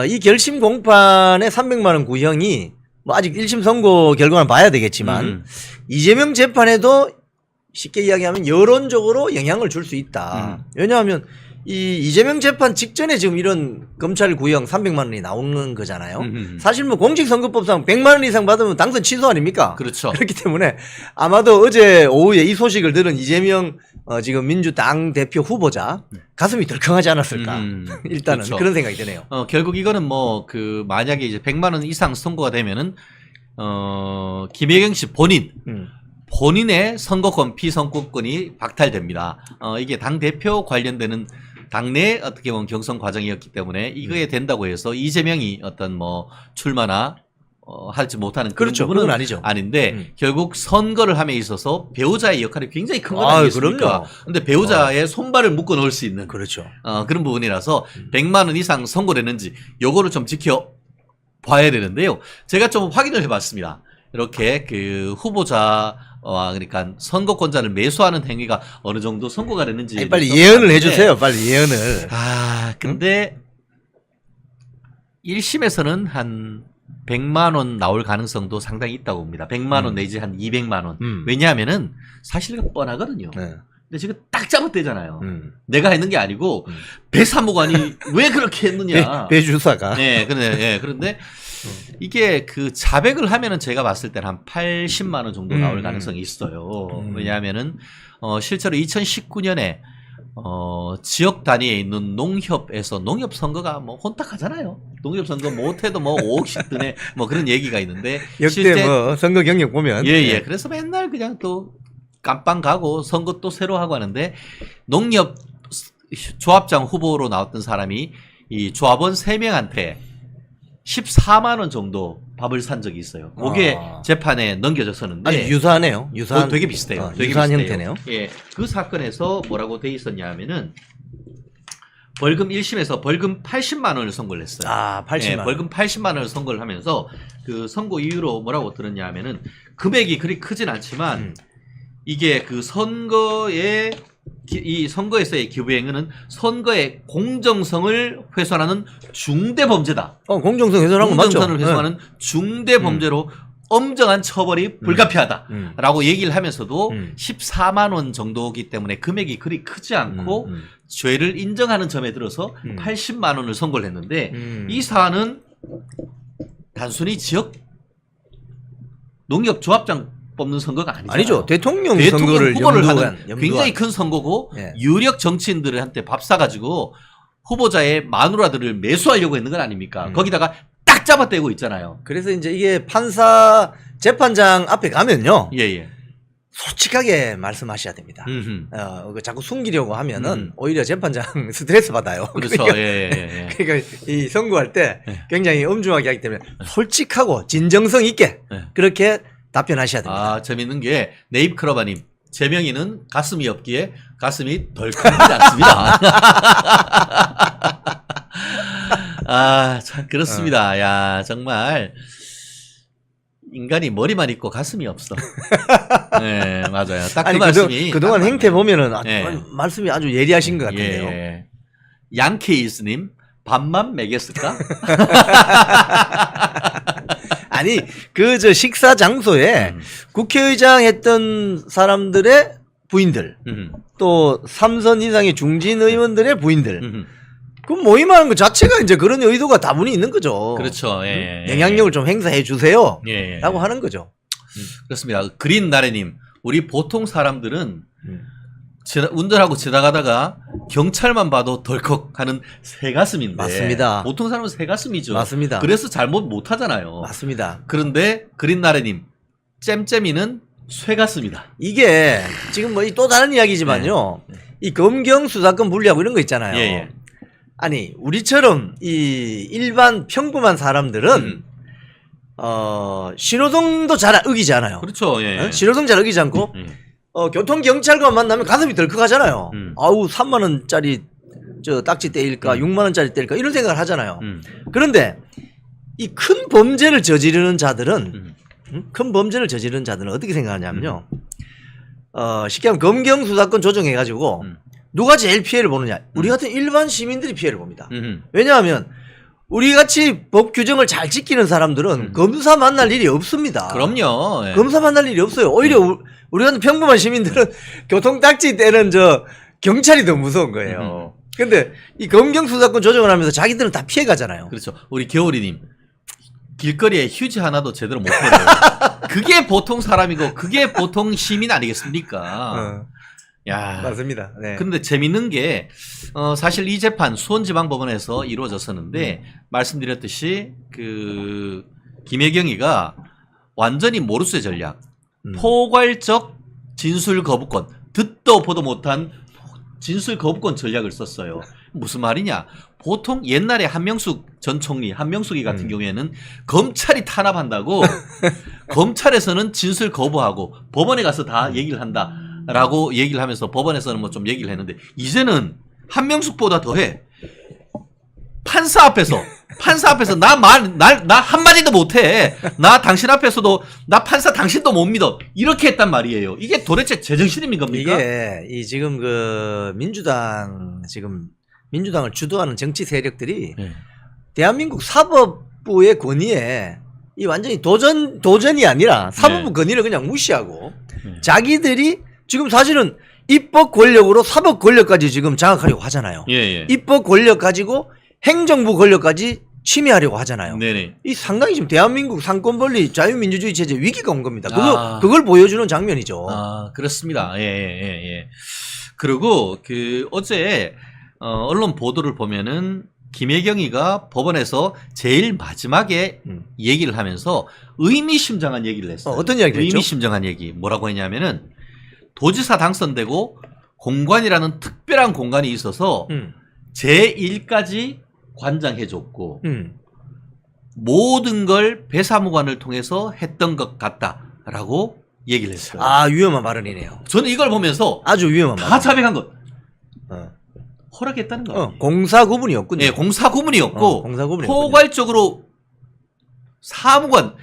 이 결심 공판의 300만 원 구형이 뭐 아직 1심 선고 결과는 봐야 되겠지만 이재명 재판에도 쉽게 이야기하면 여론적으로 영향을 줄 수 있다. 왜냐하면 이 이재명 재판 직전에 지금 이런 검찰 구형 300만 원이 나오는 거잖아요. 사실 뭐 공직선거법상 100만 원 이상 받으면 당선 취소 아닙니까? 그렇죠. 그렇기 때문에 아마도 어제 오후에 이 소식을 들은 이재명 지금 민주당 대표 후보자 가슴이 덜컹하지 않았을까. 일단은 그렇죠. 그런 생각이 드네요. 결국 이거는 뭐 그 만약에 이제 100만 원 이상 선고가 되면은 김혜경 씨 본인의 선거권 피선거권이 박탈됩니다. 이게 당 대표 관련되는 당내 어떻게 보면 경선 과정이었기 때문에 이거에 된다고 해서 이재명이 어떤 뭐 출마나 하지 못하는 그런 그렇죠. 부분은 그건 아니죠. 아닌데 결국 선거를 함에 있어서 배우자의 역할이 굉장히 큰 거 아니겠습니까? 근데 배우자의 손발을 묶어 놓을 수 있는 그렇죠. 그런 부분이라서 100만 원 이상 선고되는지 요거를 좀 지켜봐야 되는데요. 제가 좀 확인을 해봤습니다. 이렇게 그 후보자와 그러니까 선거권자를 매수하는 행위가 어느 정도 선고가 됐는지 아니, 빨리 예언을 해주세요. 빨리 예언을. 근데 1심에서는 한 100만 원 나올 가능성도 상당히 있다고 봅니다. 100만 원 내지 한 200만 원. 왜냐하면은 사실은 뻔하거든요. 네. 근데 지금 딱 잡아떼잖아요. 내가 했는 게 아니고 배 사무관이 왜 그렇게 했느냐. 배 주사가. 네, 그런데 이게 그 자백을 하면은 제가 봤을 때는 한 80만 원 정도 나올 가능성이 있어요. 왜냐하면은 실제로 2019년에 지역 단위에 있는 농협에서 농협 선거가 뭐 혼탁하잖아요. 농협 선거 못해도 뭐 5억씩 드네 뭐 그런 얘기가 있는데 역대 뭐 선거 경력 보면 예. 그래서 맨날 그냥 또 깜빵 가고 선거 또 새로 하고 하는데 농협 조합장 후보로 나왔던 사람이 이 조합원 3명한테 14만 원 정도 밥을 산 적이 있어요. 그게 재판에 넘겨졌었는데 아니 유사하네요. 유사한 되게 비슷해요. 되게 유사한 비슷해요. 형태네요. 예, 그 사건에서 뭐라고 돼 있었냐면은 벌금 1심에서 벌금 80만 원을 선고를 했어요. 80만 예, 원. 벌금 80만 원을 선고를 하면서 그 선고 이유로 뭐라고 들었냐면은 금액이 그리 크진 않지만 이게 그 이 선거에서의 기부행위는 선거의 공정성을 훼손하는 중대 범죄다. 공정성 훼손한 거 맞죠? 공정성을 훼손하는 중대 범죄로 엄정한 처벌이 불가피하다라고 얘기를 하면서도 14만 원 정도이기 때문에 금액이 그리 크지 않고 죄를 인정하는 점에 들어서 80만 원을 선고를 했는데 이 사안은 단순히 지역 농협조합장 뽑는 선거가 아니잖아요. 아니죠. 대통령 선거를 후보를 하는 염두한. 굉장히 큰 선거고 예. 유력 정치인들한테 밥 사가지고 후보자의 마누라들을 매수하려고 했는 건 아닙니까? 거기다가 딱 잡아떼고 있잖아요. 그래서 이제 이게 판사 재판장 앞에 가면요. 예. 솔직하게 말씀하셔야 됩니다. 자꾸 숨기려고 하면은 오히려 재판장 스트레스 받아요. 그렇죠. 예. 그러니까 이 선고할 때 굉장히 엄중하게 하기 때문에 솔직하고 진정성 있게 그렇게 답변하셔야 됩니다. 재밌는 게 네잎크로바님 제명이는 가슴이 없기에 가슴이 덜 크지 않습니다. 참 그렇습니다. 야 정말 인간이 머리만 있고 가슴이 없어. 네, 맞아요. 딱 그 아니 말씀이 그동안 딱 행태 맞네요. 보면은 예. 말씀이 아주 예리하신 것 같은데요. 예. 양케이스님 밥만 먹였을까? 아니 그 저 식사 장소에 국회의장 했던 사람들의 부인들 또 3선 이상의 중진 의원들의 부인들 그 모임하는 것 자체가 이제 그런 의도가 다분히 있는 거죠. 그렇죠. 예, 예, 영향력을 좀 행사해 주세요. 예, 예. 라고 하는 거죠. 그렇습니다. 그린 나래님, 우리 보통 사람들은 운전하고 지나가다가 경찰만 봐도 덜컥하는 새가슴인데 맞습니다. 보통 사람은 새가슴이죠. 맞습니다. 그래서 잘못 못 하잖아요. 맞습니다. 그런데 그린 나래님, 잼잼이는 쇠가슴이다. 이게 지금 뭐 또 다른 이야기지만요. 이 검경 수사권 분리하고 이런 거 있잖아요. 예, 예. 아니 우리처럼 이 일반 평범한 사람들은 신호등도 잘 어기지 않아요. 그렇죠. 예. 어? 신호등 잘 어기지 않고 교통 경찰관 만나면 가슴이 덜컥하잖아요. 아우 3만 원짜리 저 딱지 떼일까 6만 원짜리 떼일까 이런 생각을 하잖아요. 그런데 이 큰 범죄를 저지르는 자들은 큰 범죄를 저지르는 자들은 어떻게 생각하냐면요. 쉽게 하면 검경 수사권 조정해 가지고 누가 제일 피해를 보느냐? 우리 같은 일반 시민들이 피해를 봅니다. 왜냐하면 우리 같이 법 규정을 잘 지키는 사람들은 검사 만날 일이 없습니다. 그럼요. 예. 검사 만날 일이 없어요. 오히려 우리 같은 평범한 시민들은 교통딱지 떼는 저 경찰이 더 무서운 거예요. 근데 이 검경 수사권 조정을 하면서 자기들은 다 피해 가잖아요. 그렇죠. 우리 겨울이님. 길거리에 휴지 하나도 제대로 못 버려요. 그게 보통 사람이고 그게 보통 시민 아니겠습니까? 야, 맞습니다. 네. 근데 재밌는 게 사실 이 재판 수원지방법원에서 이루어졌었는데 말씀드렸듯이 그 김혜경이가 완전히 모르쇠 전략, 포괄적 진술 거부권, 듣도 보도 못한 진술 거부권 전략을 썼어요. 무슨 말이냐? 보통 옛날에 한명숙 전 총리, 한명숙이 같은 경우에는 검찰이 탄압한다고 검찰에서는 진술 거부하고 법원에 가서 다 얘기를 한다라고 얘기를 하면서 법원에서는 뭐 좀 얘기를 했는데 이제는 한명숙보다 더해. 판사 앞에서 나 한마디도 못해. 나 당신 앞에서도 나 판사 당신도 못 믿어. 이렇게 했단 말이에요. 이게 도대체 제정신인 겁니까? 이게 이 지금 그 민주당을 주도하는 정치 세력들이 대한민국 사법부의 권위에 이 완전히 도전이 아니라 사법부 권위를 그냥 무시하고 자기들이 지금 사실은 입법 권력으로 사법 권력까지 지금 장악하려고 하잖아요. 예. 입법 권력 가지고 행정부 권력까지 침해하려고 하잖아요. 네네. 이 상당히 지금 대한민국 상권분리 자유민주주의 체제 위기가 온 겁니다. 아. 그걸 보여주는 장면이죠. 아, 그렇습니다. 예. 그리고 그 어제 언론 보도를 보면은 김혜경이가 법원에서 제일 마지막에 얘기를 하면서 의미심장한 얘기를 했어요. 어떤 이야기를 했죠? 의미심장한 얘기. 뭐라고 했냐면은 도지사 당선되고 공관이라는 특별한 공간이 있어서 제1까지 관장해줬고 모든 걸 배사무관을 통해서 했던 것 같다라고 얘기를 했어요. 아, 위험한 발언이네요. 저는 이걸 보면서 아주 위험한 다 발언. 자백한 것. 어. 허락했다는 거. 공사 구분이었군요. 네, 공사 구분이었고 공사 구분이었군요. 포괄적으로 사무관,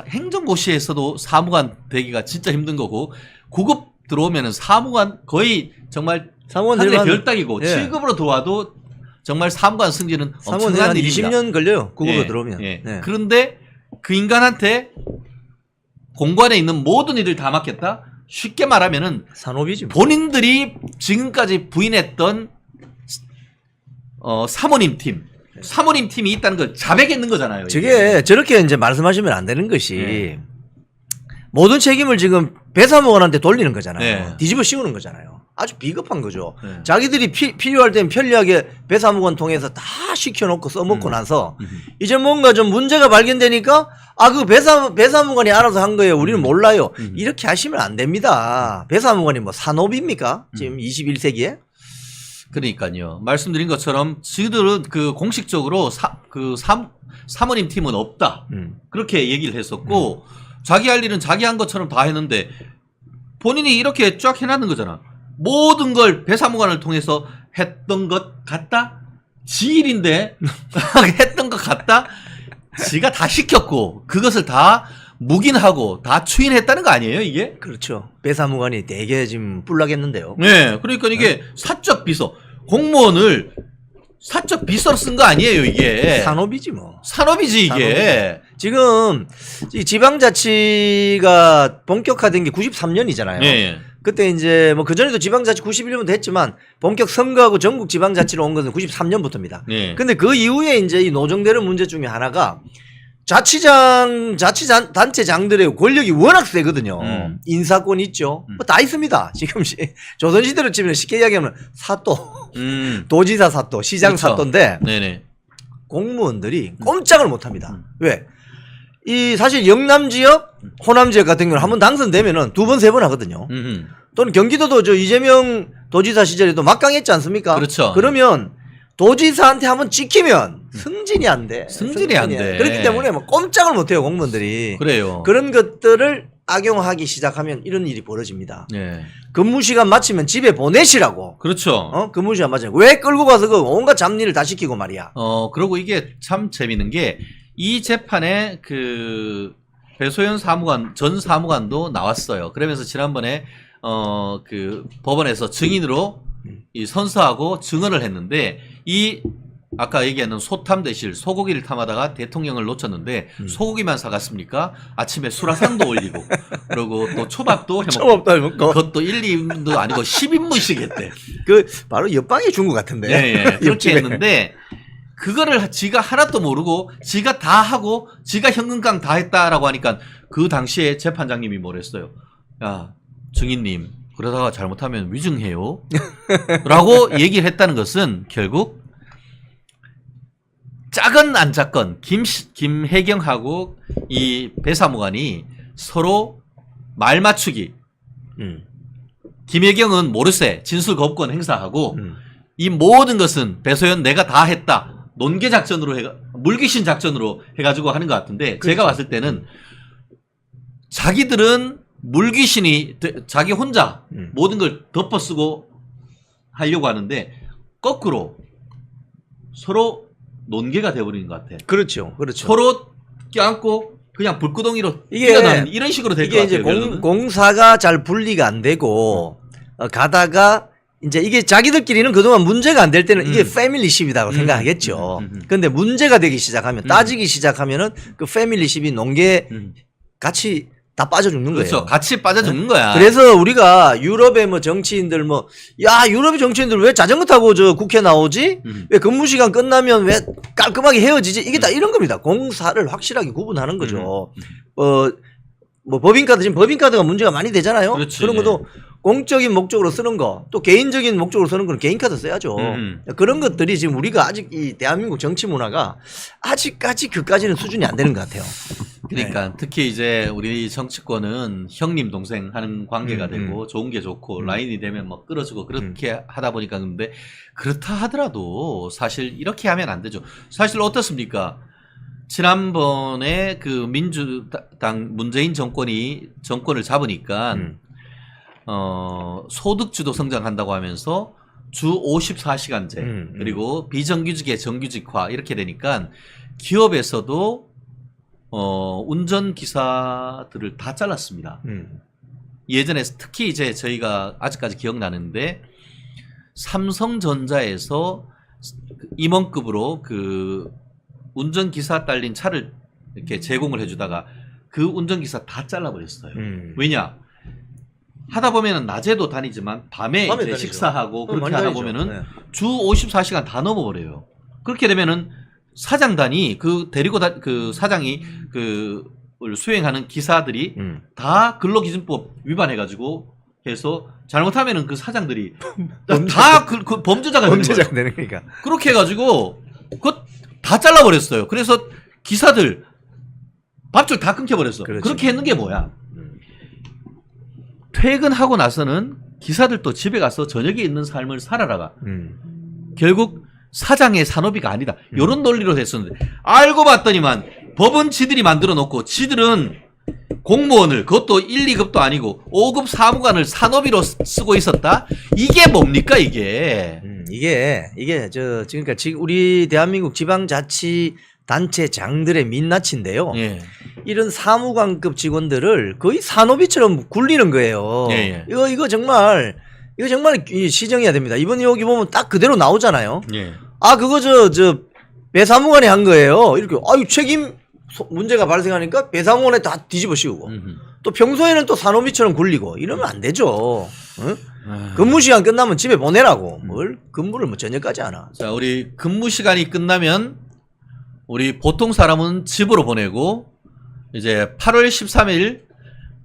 행정고시에서도 사무관 되기가 진짜 힘든 거고 9급 들어오면은 사무관 거의 정말 사무관들 하늘의 별따기고 예. 7급으로 들어와도 정말 사무관 승진은 사무관들 엄청난 한 일입니다. 20년 걸려요. 국으로 예, 들어오면. 예. 네. 그런데 그 인간한테 공관에 있는 모든 일을 다 맡겼다? 쉽게 말하면은 산업이지. 뭐. 본인들이 지금까지 부인했던 사모님 팀이 있다는 걸 자백했는 거잖아요. 이게. 저게 저렇게 이제 말씀하시면 안 되는 것이 네. 모든 책임을 지금 배사무관한테 돌리는 거잖아요. 네. 뒤집어 씌우는 거잖아요. 아주 비겁한 거죠. 네. 자기들이 필요할 땐 편리하게 배사무관 통해서 다 시켜놓고 써먹고 나서 이제 뭔가 좀 문제가 발견되니까 그 배사무관이 알아서 한 거예요. 우리는 몰라요. 이렇게 하시면 안 됩니다. 배사무관이 뭐 산업입니까? 지금 21세기에? 그러니까요. 말씀드린 것처럼 저희들은 그 공식적으로 사모님 팀은 없다. 그렇게 얘기를 했었고 자기 할 일은 자기 한 것처럼 다 했는데 본인이 이렇게 쫙 해놨는 거잖아. 모든 걸 배사무관을 통해서 했던 것 같다? 지 일인데 했던 것 같다? 지가 다 시켰고 그것을 다 묵인하고 다 추인했다는 거 아니에요, 이게? 그렇죠. 배사무관이 되게 지금 뿔나겠는데요. 네, 그러니까 이게 사적 비서 공무원을 사적 비서로 쓴 거 아니에요, 이게? 산업이지 뭐. 산업이지 이게. 지금 이 지방자치가 본격화된 게 93년이잖아요. 네. 그때 이제 뭐 그전에도 지방자치 91년부터 했지만 본격 선거하고 전국 지방자치로 온 것은 93년부터입니다. 네. 근데 그 이후에 이제 이 노정되는 문제 중에 하나가 자치단체장들의 권력이 워낙 세거든요. 인사권 있죠. 뭐 다 있습니다. 지금 조선시대로 치면 쉽게 이야기하면 사또, 도지사 사또, 시장 그렇죠. 사또인데 네네. 공무원들이 꼼짝을 못합니다. 왜? 이 사실 영남 지역, 호남 지역 같은 경우는 한번 당선되면은 2번, 3번 하거든요. 또는 경기도도 저 이재명 도지사 시절에도 막강했지 않습니까? 그렇죠. 그러면 도지사한테 한번 찍히면 승진이 안 돼. 승진이 안 돼. 그렇기 때문에 뭐 꼼짝을 못 해요, 공무원들이. 그래요. 그런 것들을 악용하기 시작하면 이런 일이 벌어집니다. 네. 근무 시간 마치면 집에 보내시라고. 그렇죠. 근무 시간 마치면 왜 끌고 가서 그 온갖 잡일을 다 시키고 말이야. 그리고 이게 참 재밌는 게 이 재판에 그 배소연 사무관 전 사무관도 나왔어요. 그러면서 지난번에 그 법원에서 증인으로 이 선서하고 증언을 했는데 이 아까 얘기하는 소탐대실 소고기를 탐하다가 대통령을 놓쳤는데 소고기만 사갔습니까? 아침에 수라상도 올리고 그리고 또 초밥도 해먹고 초밥도 해먹고 그것도 1, 2인도 아니고 10인분씩 했대. 그 바로 옆방에 준 것 같은데. 예, 그렇게 했는데 그거를 지가 하나도 모르고 지가 다 하고 지가 현금깡 다 했다라고 하니까 그 당시에 재판장님이 뭐랬어요? 야 증인님 그러다가 잘못하면 위증해요 라고 얘기를 했다는 것은 결국 작은 안작건 김혜경하고 이 배사무관이 서로 말 맞추기 김혜경은 모르쇠 진술 거부권 행사하고 이 모든 것은 배소연 내가 다 했다 논개 작전으로 물귀신 작전으로 해가지고 하는 것 같은데 그렇죠. 제가 봤을 때는 자기들은 물귀신이 자기 혼자 모든 걸 덮어쓰고 하려고 하는데 거꾸로 서로 논개가 돼버리는 것 같아. 그렇죠, 그렇죠. 서로 껴안고 그냥 불구덩이로 이게 뛰어나는 이런 식으로 될 것 이게 같아요. 이제 결론은. 공사가 잘 분리가 안 되고 가다가 이제 이게 자기들끼리는 그동안 문제가 안 될 때는 이게 패밀리십이라고 생각하겠죠. 근데 문제가 되기 시작하면 따지기 시작하면은 그 패밀리십이 논개 같이 다 빠져 죽는 거예요. 그렇죠. 같이 빠져 죽는 거야. 그래서 우리가 유럽의 뭐 정치인들 뭐 야 유럽의 정치인들 왜 자전거 타고 저 국회 나오지? 왜 근무 시간 끝나면 왜 깔끔하게 헤어지지? 이게 다 이런 겁니다. 공사를 확실하게 구분하는 거죠. 뭐 법인카드 지금 법인카드가 문제가 많이 되잖아요. 그렇지. 그런 것도 공적인 목적으로 쓰는 거, 또 개인적인 목적으로 쓰는 거는 개인카드 써야죠. 그런 것들이 지금 우리가 아직 이 대한민국 정치 문화가 아직까지 그까지는 수준이 안 되는 것 같아요. 그러니까 특히 이제 우리 정치권은 형님 동생 하는 관계가 되고 좋은 게 좋고 라인이 되면 뭐 끌어주고 그렇게 하다 보니까 근데 그렇다 하더라도 사실 이렇게 하면 안 되죠. 사실 어떻습니까? 지난번에 그 민주당 문재인 정권을 잡으니까 소득주도 성장한다고 하면서 주 54시간제 그리고 비정규직의 정규직화 이렇게 되니까 기업에서도 운전기사들을 다 잘랐습니다. 예전에 특히 이제 저희가 아직까지 기억나는데 삼성전자에서 임원급으로 그 운전기사 딸린 차를 이렇게 제공을 해주다가 그 운전기사 다 잘라버렸어요. 왜냐? 하다 보면은 낮에도 다니지만 밤에 이제 다니죠. 식사하고 그렇게 하다 보면은 네. 주 54시간 다 넘어버려요. 그렇게 되면은 사장단이 그 그 사장이 그걸 수행하는 기사들이 다 근로기준법 위반해가지고 해서 잘못하면은 그 사장들이 다 그 범죄자가 되는 거예요. 범죄자가 되는 거니까. 그렇게 해가지고 그거 다 잘라버렸어요. 그래서 기사들 밥줄 다 끊겨버렸어. 그렇지. 그렇게 했는 게 뭐야? 퇴근하고 나서는 기사들도 집에 가서 저녁에 있는 삶을 살아라가. 결국 사장의 산업이가 아니다. 이런 논리로 됐었는데 알고 봤더니만 법은 지들이 만들어 놓고 지들은 공무원을 그것도 1, 2급도 아니고 5급 사무관을 산업위로 쓰고 있었다? 이게 뭡니까 이게? 이게 지금 우리 대한민국 지방자치 단체장들의 민낯인데요. 예. 이런 사무관급 직원들을 거의 산호비처럼 굴리는 거예요. 예, 예. 이거 정말 시정해야 됩니다. 이번 여기 보면 딱 그대로 나오잖아요. 예. 아 그거 저 배사무관이 한 거예요. 이렇게 아유 책임 문제가 발생하니까 배사무관에 다 뒤집어 씌우고 또 평소에는 또 산호비처럼 굴리고 이러면 안 되죠. 응? 근무 시간 끝나면 집에 보내라고. 뭘 근무를 뭐 저녁까지 하나. 자, 우리 근무 시간이 끝나면 우리 보통 사람은 집으로 보내고 이제 8월 13일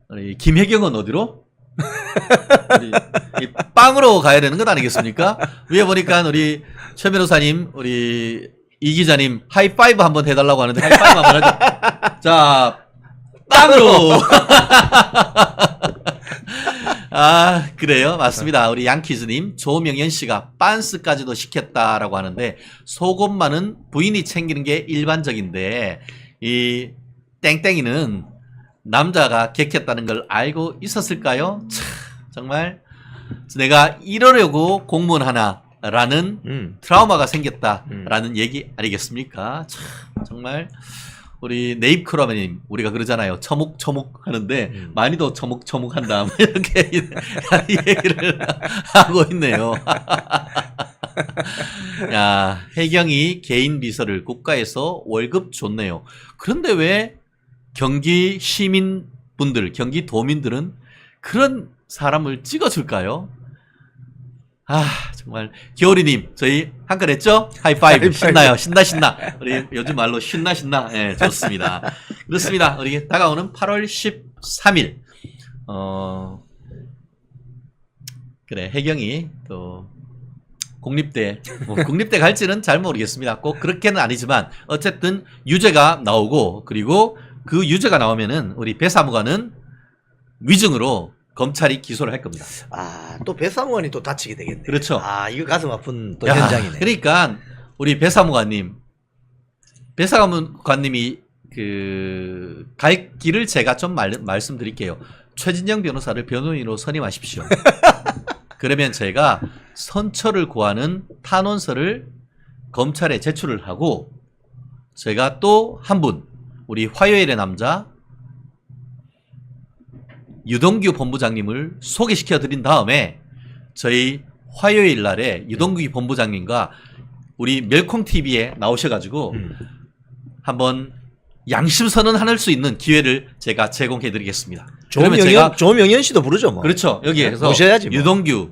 우리 김혜경은 어디로? 우리 이 빵으로 가야 되는 것 아니겠습니까? 위에 보니까 우리 최 변호사님, 우리 이 기자님 하이파이브 한번 해달라고 하는데 하이파이브 한번 하죠. 자, 빵으로. 아, 그래요? 맞습니다. 우리 양키즈님, 조명현 씨가 빤스까지도 시켰다라고 하는데, 속옷만은 부인이 챙기는 게 일반적인데, 이 땡땡이는 남자가 객했다는 걸 알고 있었을까요? 참, 정말, 내가 이러려고 공무원 하나라는 트라우마가 생겼다라는 얘기 아니겠습니까? 참, 정말. 우리 네잎크로메님 우리가 그러잖아요. 처묵처묵 하는데 많이도 처묵처묵 한다. 이렇게 얘기를 하고 있네요. 야, 혜경이 개인 비서를 국가에서 월급 줬네요. 그런데 왜 경기 시민분들, 경기 도민들은 그런 사람을 찍어줄까요? 아, 정말. 겨울이님, 저희 한 건 했죠? 하이파이브. 신나요. 신나. 우리 요즘 말로 신나. 예, 좋습니다. 그렇습니다. 우리 다가오는 8월 13일. 그래, 혜경이 또 국립대, 국립대 갈지는 잘 모르겠습니다. 꼭 그렇게는 아니지만, 어쨌든 유죄가 나오고, 그리고 그 유죄가 나오면은 우리 배사무관은 위증으로 검찰이 기소를 할 겁니다. 아, 또 배사무관이 또 다치게 되겠네. 그렇죠. 아, 이거 가슴 아픈 또 야, 현장이네. 그러니까 우리 배사무관님이 갈 길을 제가 좀 말씀드릴게요. 최진영 변호사를 변호인으로 선임하십시오. 그러면 제가 선처를 구하는 탄원서를 검찰에 제출을 하고 제가 또 한 분, 우리 화요일의 남자 유동규 본부장님을 소개시켜 드린 다음에 저희 화요일 날에 유동규 본부장님과 우리 멸콩TV에 나오셔가지고 한번 양심선언 할 수 있는 기회를 제가 제공해 드리겠습니다. 그러면 제가 조명현 씨도 부르죠, 뭐. 그렇죠. 여기에서 모셔야지, 뭐. 유동규,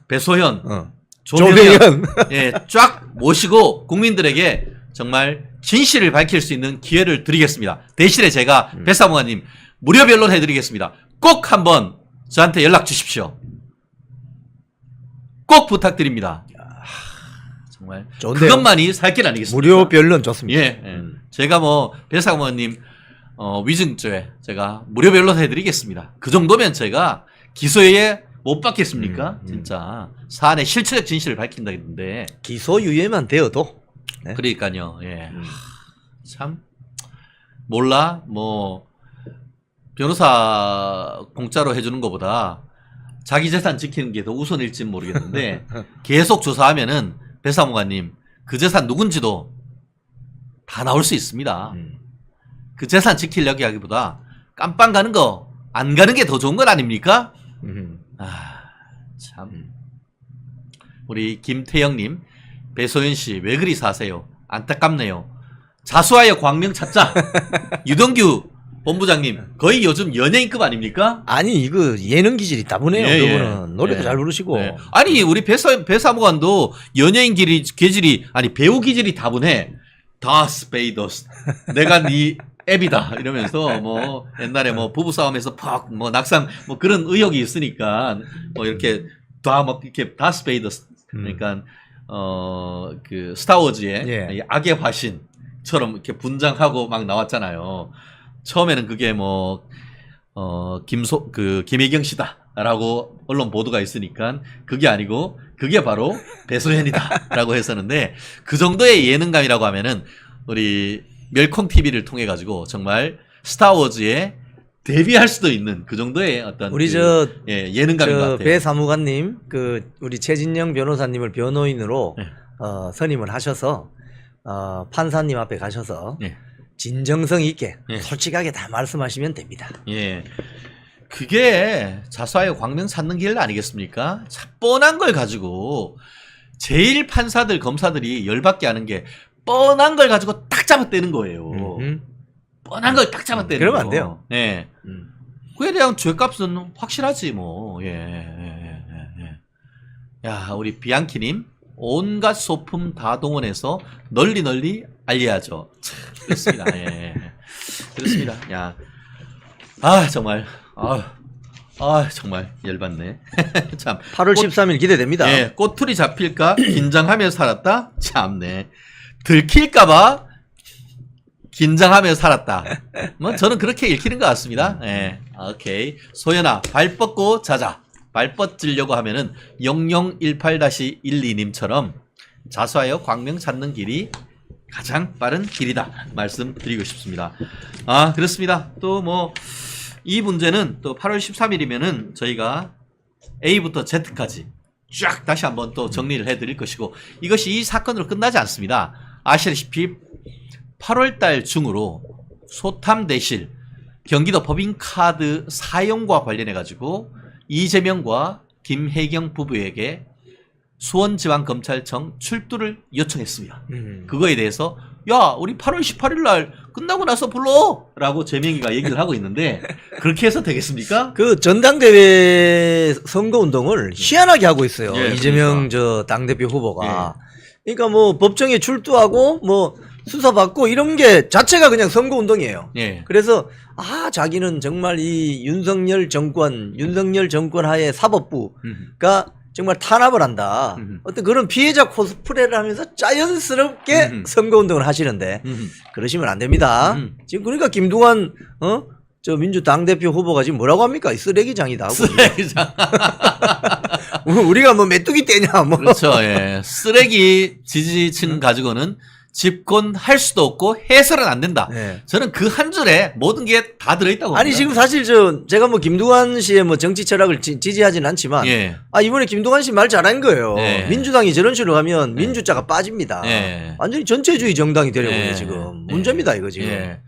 배소현, 조명현. 예, 쫙 모시고 국민들에게 정말 진실을 밝힐 수 있는 기회를 드리겠습니다. 대신에 제가 배사무관님 무료 변론 해드리겠습니다. 꼭 한번 저한테 연락 주십시오. 꼭 부탁드립니다. 정말 좋은데요? 그것만이 살 길 아니겠습니까? 무료 변론 좋습니다. 예, 예. 제가 뭐 배사무관님 위증죄 제가 무료 변론 해드리겠습니다. 그 정도면 제가 기소에 못 받겠습니까? 진짜 사안의 실체적 진실을 밝힌다는데 기소유예만 되어도. 네. 그러니까요. 예. 참 몰라 뭐 변호사 공짜로 해주는 것보다 자기 재산 지키는 게 더 우선일지 모르겠는데 계속 조사하면은 배사무관님 그 재산 누군지도 다 나올 수 있습니다. 그 재산 지키려고 하기보다 깜빵 가는 거 안 가는 게 더 좋은 건 아닙니까? 아, 참. 우리 김태영님, 배소연 씨 왜 그리 사세요? 안타깝네요. 자수하여 광명 찾자. 유동규 본부장님 거의 요즘 연예인급 아닙니까? 아니 이거 예능 기질이 따분해요. 예, 그분은 노래도 예. 잘 부르시고. 네. 아니 우리 배사무관도 연예인 계질이 아니 배우 기질이 다분해. 다스 베이더스 내가 네 앱이다 이러면서 뭐 옛날에 뭐 부부싸움에서 팍 뭐 낙상 뭐 그런 의혹이 있으니까 뭐 이렇게 다 막 이렇게 다스 베이더스 그러니까 그 스타워즈의 예. 악의 화신처럼 이렇게 분장하고 막 나왔잖아요. 처음에는 그게 뭐 김혜경 씨다라고 언론 보도가 있으니까 그게 아니고 그게 바로 배소연이다라고 했었는데 그 정도의 예능감이라고 하면은 우리 멸콩 TV를 통해 가지고 정말 스타워즈에 데뷔할 수도 있는 그 정도의 어떤 우리 예능감인 것 같아요. 배 사무관님 우리 최진영 변호사님을 변호인으로 네. 선임을 하셔서 판사님 앞에 가셔서 예. 진정성 있게 예. 솔직하게 다 말씀하시면 됩니다. 예. 그게 자수하여 광명 찾는 길 아니겠습니까? 참 뻔한 걸 가지고 제일 판사들 검사들이 열받게 하는 게 뻔한 걸 가지고 딱 잡아떼는 거예요. 뻔한 걸 딱 잡아떼는 그러면 거. 안 돼요. 예. 그에 대한 죄값은 확실하지 뭐. 예. 야, 우리 비앙키님 온갖 소품 다 동원해서 널리 알려야죠. 참, 그렇습니다. 예. 그렇습니다. 야, 정말. 정말 열받네. 참. 8월 13일 기대됩니다. 예, 꼬투리 잡힐까 긴장하며 살았다. 참네. 들킬까봐 긴장하며 살았다. 뭐 저는 그렇게 읽히는 것 같습니다. 예, 오케이. 소연아, 발 뻗고 자자. 발 뻗으려고 하면은 0018-12님처럼 자수하여 광명 찾는 길이 가장 빠른 길이다. 말씀드리고 싶습니다. 그렇습니다. 또 뭐 이 문제는 또 8월 13일이면은 저희가 A부터 Z까지 쫙 다시 한번 또 정리를 해드릴 것이고, 이것이 이 사건으로 끝나지 않습니다. 아시다시피 8월달 중으로 소탐대실 경기도 법인카드 사용과 관련해가지고 이재명과 김혜경 부부에게 수원지방검찰청 출두를 요청했습니다. 그거에 대해서 야, 우리 8월 18일 날 끝나고 나서 불러! 라고 재명이가 얘기를 하고 있는데, 그렇게 해서 되겠습니까? 그 전당대회 선거운동을 희한하게 하고 있어요. 예, 이재명 저 당대표 후보가. 그러니까 뭐 법정에 출두하고 뭐 수사받고 이런 게 자체가 그냥 선거운동이에요. 예. 그래서 자기는 정말 이 윤석열 정권 하에 사법부가 정말 탄압을 한다. 어떤 그런 피해자 코스프레를 하면서 자연스럽게 선거운동을 하시는데 그러시면 안 됩니다. 지금 그러니까 김두관 저 민주당 대표 후보가 지금 뭐라고 합니까? 이 쓰레기장이다 하고. 쓰레기장. 우리가 뭐 메뚜기 떼냐 뭐. 그렇죠. 예. 쓰레기 지지층 가지고는 집권할 수도 없고 해서는 안 된다. 네. 저는 그 한 줄에 모든 게 다 들어있다고 봅니다. 아니 지금 사실 제가 뭐 김두관 씨의 뭐 정치 철학을 지지하진 않지만 예. 이번에 김두관 씨 말 잘한 거예요. 예. 민주당이 저런 식으로 가면 민주자가 빠집니다. 예. 완전히 전체주의 정당이 되려고 예. 지금 문제입니다 이거 지금. 예.